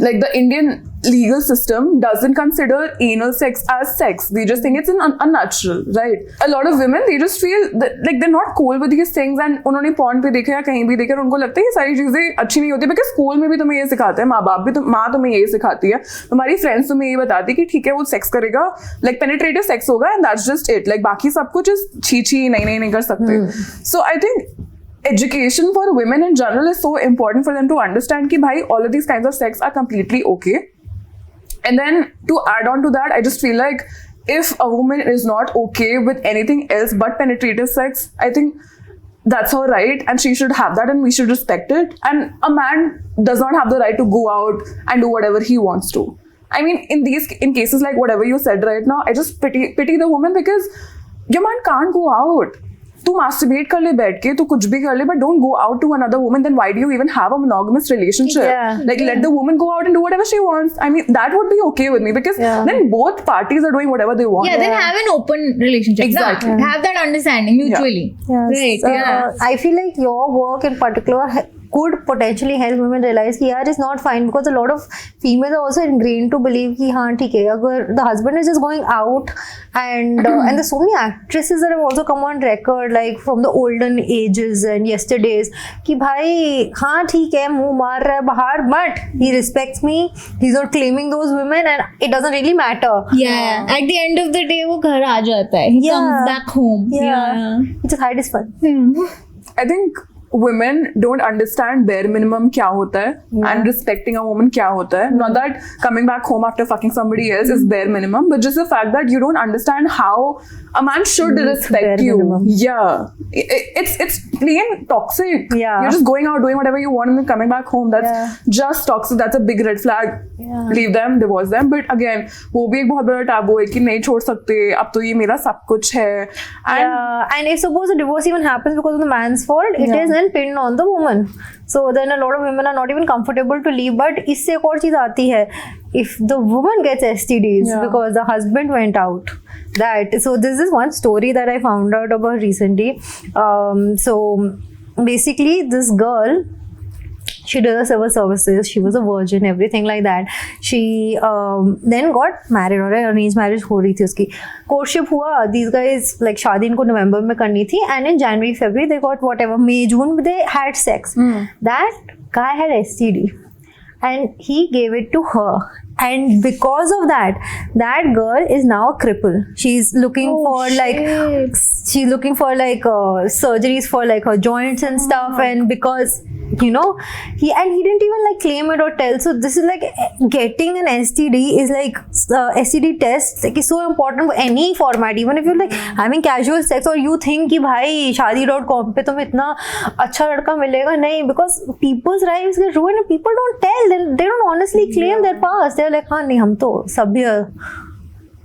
like the Indian legal system doesn't consider anal sex as sex. They just think it's unnatural, right? A lot of women, they just feel that, like they're not cool with these things, and उन्होंने porn पे देखा या कहीं भी देखा, उनको लगता है ये सारी चीजें अच्छी नहीं होती, because स्कूल में भी तुम्हें ये सिखाते हैं, माँ बाप भी माँ तुम्हें ये सिखाती है, तुम्हारी फ्रेंड्स तुम्हें ये बताती है कि ठीक है वो सेक्स करेगा, like penetrative sex होगा, and that's just it. Like बाकी सब कुछ छी छी नहीं कर सकते. So I think education for women in general is so important for them to understand कि भाई all of these kinds of sex are completely okay. And then to add on to that, I just feel like if a woman is not okay with anything else but penetrative sex, I think that's her right and she should have that and we should respect it. And a man does not have the right to go out and do whatever he wants to. I mean, in cases like whatever you said right now, I just pity the woman, because your man can't go out. तू masturbate कर ले बैठ के, तू कुछ भी कर ले, but don't go out to another woman. Then why do you even have a monogamous relationship? Yeah. Like let the woman go out and do whatever she wants. I mean, that would be okay with me, because then both parties are doing whatever they want. Yeah, then have an open relationship. Exactly. Na? Have that understanding mutually. Yes. Right. Yeah. I feel like your work in particular could potentially help women realize कि यार it's not fine, because a lot of females are also ingrained to believe कि हाँ ठीक है, अगर the husband is just going out and there's so many actresses that have also come on record like from the olden ages and yesterdays कि भाई हाँ ठीक है मुंह मार रहा है बाहर, but he respects me, he's not claiming those women and it doesn't really matter. Yeah. At the end of the day, वो घर आ जाता है. He comes back home. Yeah. He just hide his fun. I think women don't understand bare minimum क्या होता है and respecting a woman क्या होता है. Not that coming back home after fucking somebody else is bare minimum, but just the fact that you don't understand how a man should respect bare you. minimum. Yeah, it's plain toxic. Yeah. You're just going out doing whatever you want and then coming back home. That's just toxic. That's a big red flag. Yeah. Leave them, divorce them. But again, वो भी एक बहुत बड़ा taboo है कि नहीं छोड़ सकते, अब तो ये मेरा सब कुछ है. And if suppose the divorce even happens because of the man's fault, it is then pinned on the woman. So then a lot of women are not even comfortable to leave. But इससे एक और चीज आती है, if the woman gets STDs because the husband went out, so this is one story that I found out about recently. So basically this girl, she did the civil services, she was a virgin, everything like that. She then got married, और arranged marriage हो रही थी उसकी. Courtship हुआ, these guys like शादी इनको नवंबर में करनी थी, and in January, February they got whatever, May, June they had sex. That guy had STD and he gave it to her. And because of that girl is now a cripple. She's looking for surgeries for like her joints and stuff, and because you know he didn't even like claim it or tell. So this is like getting an STD is like STD test like is so important for any format, even if you're like having casual sex or you think कि भाई शादी.com पे तुम्हें इतना अच्छा लड़का मिलेगा, नहीं, because people's lives get ruined and people don't tell, they don't honestly claim their past. They're like हाँ नहीं हम तो सभ्य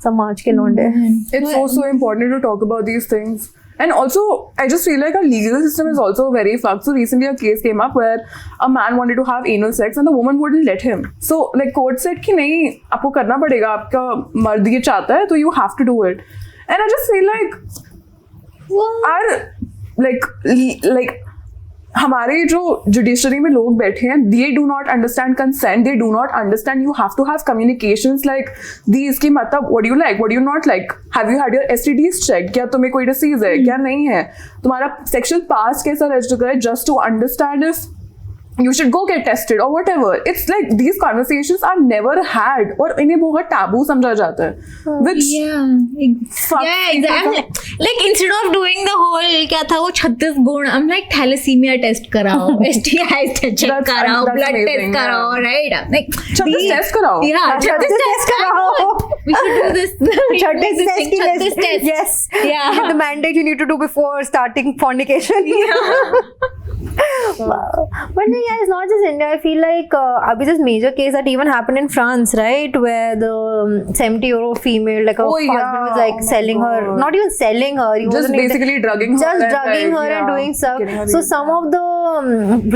समाज के लौंडे. It's so important to talk about these things. And also, I just feel like our legal system is also very fucked. So recently a case came up where a man wanted to have anal sex and the woman wouldn't let him. So like court said कि नहीं आपको करना पड़ेगा, आपका मर्द ये चाहता है तो you have to do it. And I just feel like our हमारे जो जुडिशरी में लोग बैठे हैं, they do not understand consent, they do not understand you have to have communications like these कि मतलब what do you like, what do you not like, have you had your STDs checked, क्या तुम्हें कोई disease है, क्या नहीं है, तुम्हारा sexual past कैसा रह चुका है, just to understand if you should go get tested or whatever. It's like these conversations are never had और इन्हें बहुत taboo समझा जाता है, which exactly. Like instead of doing the whole क्या था वो 36 गुण, I'm like thalassemia test कराओ, STI check कराओ, blood test कराओ, right? Like 36 test कराओ, 36 test कराओ. We should do this. Chhattis test ki list. Chhattis test. Yes. Yeah. The mandate you need to do before starting fornication. Wow. But no, yeah, it's not just India. I feel like abhi this major case that even happened in France, right? Where the 70-year-old female, like her Oh, husband yeah. was like Oh my selling her, God. not even selling her, he Just wasn't even- basically drugging her. just and, drugging like, her and yeah, doing stuff. getting her So raped. some of the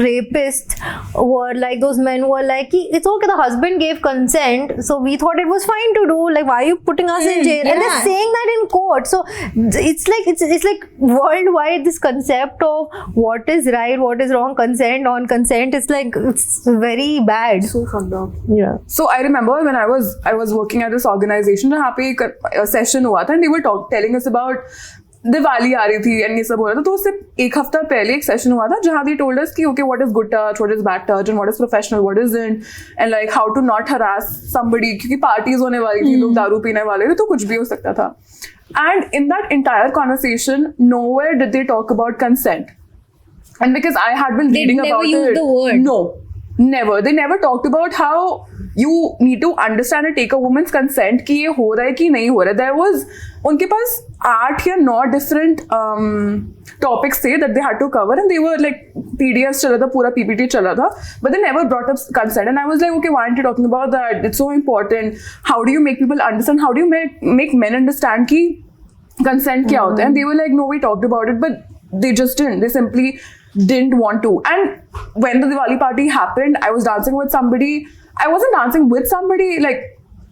rapists were like, those men were like, it's okay, the husband gave consent, so we thought it was fine to do. Like, why are you putting us in jail? And they're yeah. saying that in court. So it's like worldwide, this concept of what is right, what is wrong, consent on consent. It's like, it's very bad. So fucked up. Yeah. So I remember when I was working at this organization, जहाँ पे एक session हुआ था, and they were telling us about Diwali आ रही थी and ये सब हो रहा था. तो उससे एक हफ्ता पहले एक session हुआ था जहाँ they told us कि okay, what is good touch, what is bad touch, and what is professional, what isn't, and like how to not harass somebody, क्योंकि parties होने वाली थी, लोग दारू पीने वाले थे, तो कुछ भी हो सकता था. And in that entire conversation, nowhere did they talk about consent. And because I had been They reading never about used it, the word. no, never. They never talked about how you need to understand and take a woman's consent कि ये हो रहा है कि नहीं हो रहा है. There was उनके पास 8 या 9 different topics थे that they had to cover, and they were like PDFs चला था, पूरा PPT चला था, but they never brought up consent. And I was like, okay, why aren't you talking about that? It's so important. How do you make people understand? How do you make men understand कि consent क्या होता है? And they were like, no, we talked about it, but they just didn't. They simply didn't want to. And when the Diwali party happened, I was dancing with somebody. I wasn't dancing with somebody, like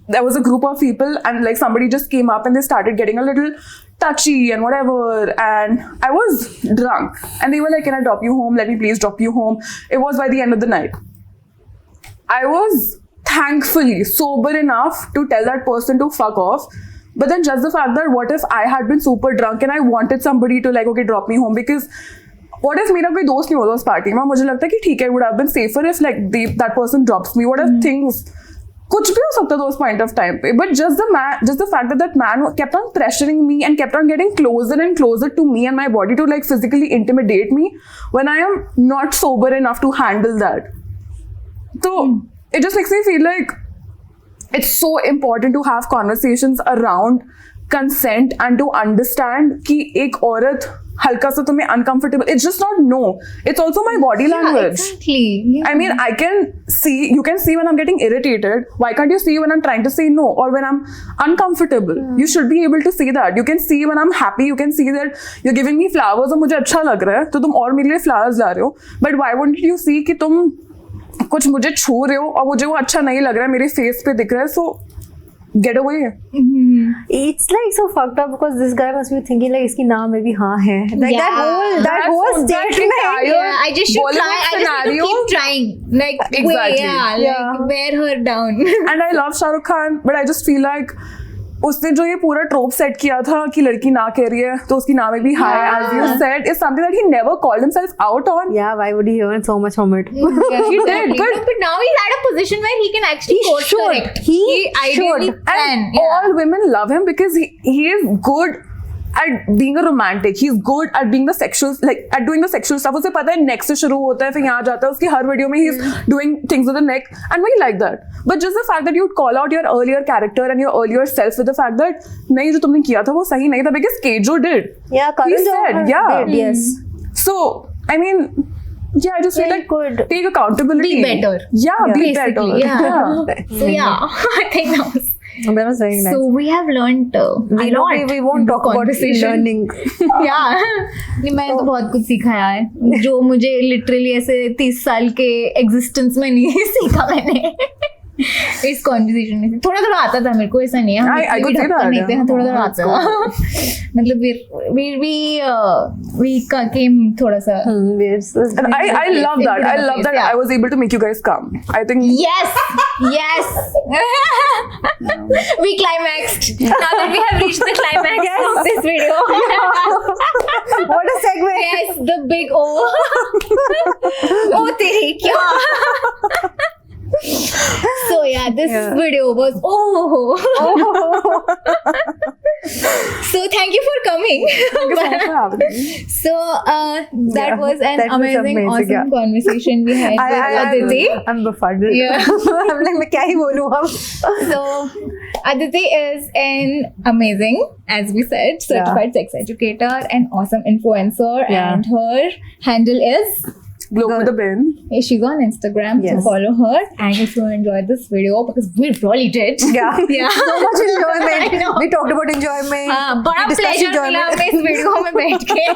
there was a group of people, and like somebody just came up and they started getting a little touchy and whatever, and I was drunk and they were like, can I drop you home? Let me please drop you home. It was by the end of the night. I was thankfully sober enough to tell that person to fuck off. But then just the fact that what if I had been super drunk and I wanted somebody to like, okay, drop me home, because what if मेरा कोई दोस्त नहीं होता उस party में, मुझे लगता है कि ठीक है, would have been safer if like that person drops me. What if things, कुछ भी हो सकता था उस point of time पे, but just the fact that man kept on pressuring me and kept on getting closer and closer to me and my body to like physically intimidate me when I am not sober enough to handle that. So it just makes me feel like it's so important to have conversations around consent and to understand कि एक औरत हल्का सा तुम्हें uncomfortable, it's just not no, it's also my body language. Exactly. Yeah. I mean, you can see when I'm getting irritated. Why can't you see when I'm trying to say no, or when I'm uncomfortable? You should be able to see that. You can see when I'm happy. You can see that you're giving me flowers और मुझे अच्छा लग रहा है, तो तुम और मेरे लिए flowers ला रहे हो. But why wouldn't you see कि तुम कुछ मुझे छू रहे हो और मुझे वो अच्छा नहीं लग रहा है, मेरे फेस पे दिख रहा है, so get away. It's like so fucked up because this guy must be thinking like इसकी नाम में भी हाँ है. Like Yeah. that whole statement. Yeah, I just should Bollywood try. I just need to scenario. keep trying. Like, Exactly. like wear her down. And I love Shah Rukh Khan, but I just feel like उसने जो ये पूरा ट्रोप set किया था कि लड़की ना कह रही है तो उसकी नाम में भी हाय, as you said, is something that he never called himself out on. Yeah, why would he earn so much from it? Yeah, He did, exactly. But now he's at a position where he can actually He course should. correct. He ideally should. can. And all women love him because he is good at being a romantic. He's good at being the sexual, like at doing the sexual stuff. उसे पता है neck से शुरू होता है, फिर यहाँ जाता है, उसकी हर वीडियो में he's doing things with the neck, and we like that. But just the fact that you call out your earlier character and your earlier self with the fact that नहीं जो तुमने किया था वो सही नहीं था, because Kejo did. Yeah, He Karan said, Johar yeah. did, yes. So I mean, yeah, I just feel Very like good. take accountability. Be better. Yeah, be better. Basically, yeah. So yeah, I think that was. That was very nice. So we have learned a lot. We won't talk about learning. Yeah. नहीं, मैंने तो बहुत कुछ सीखा यार, जो मुझे literally ऐसे 30 साल के एग्जिस्टेंस में नहीं सीखा मैंने इस कॉन्वर्सेशन में. थोड़ा थोड़ा आता था मेरे को, ऐसा नहीं है हम I इतने could भी see ढक्कन that, नहीं थे, yeah. थोड़ा थोड़ा आता था. मतलब we came थोड़ा सा. Yes. And I love that. I love that Yeah. I was able to make you guys come. I think Yes, yes. We climaxed. Now that we have reached the climax of this video. What a segue. Yes, the big O. Oh, तेरी क्या? So yeah, this video was so So thank you for coming. Thank you so much for having me. So that Yeah, was an that was amazing, amazing, awesome yeah. conversation we had with Aditi. I'm befuddled. Yeah. I'm like, मैं क्या ही बोलूँ अब? So Aditi is an amazing, as we said, certified sex educator and awesome influencer, Yeah. and her handle is. Glow with a bin. She's on Instagram, so Yes. follow her. And if you enjoyed this video, because we really did. Yeah. Yeah. So much I enjoyment. know. We talked about enjoyment. हाँ, बड़ा We discussed pleasure मिला enjoyment. हमें इस video में बैठ के.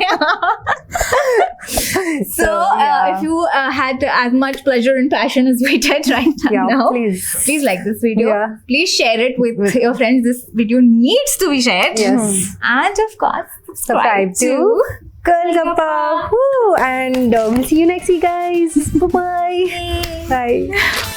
So yeah. if you had as much pleasure and passion as we did right Yeah, now, please. like this video. Yeah. Please share it with your friends. This video needs to be shared. Yes. And of course, Subscribe to Girl Gappa. Woo! And we'll see you next week, guys. Bye-bye. Bye.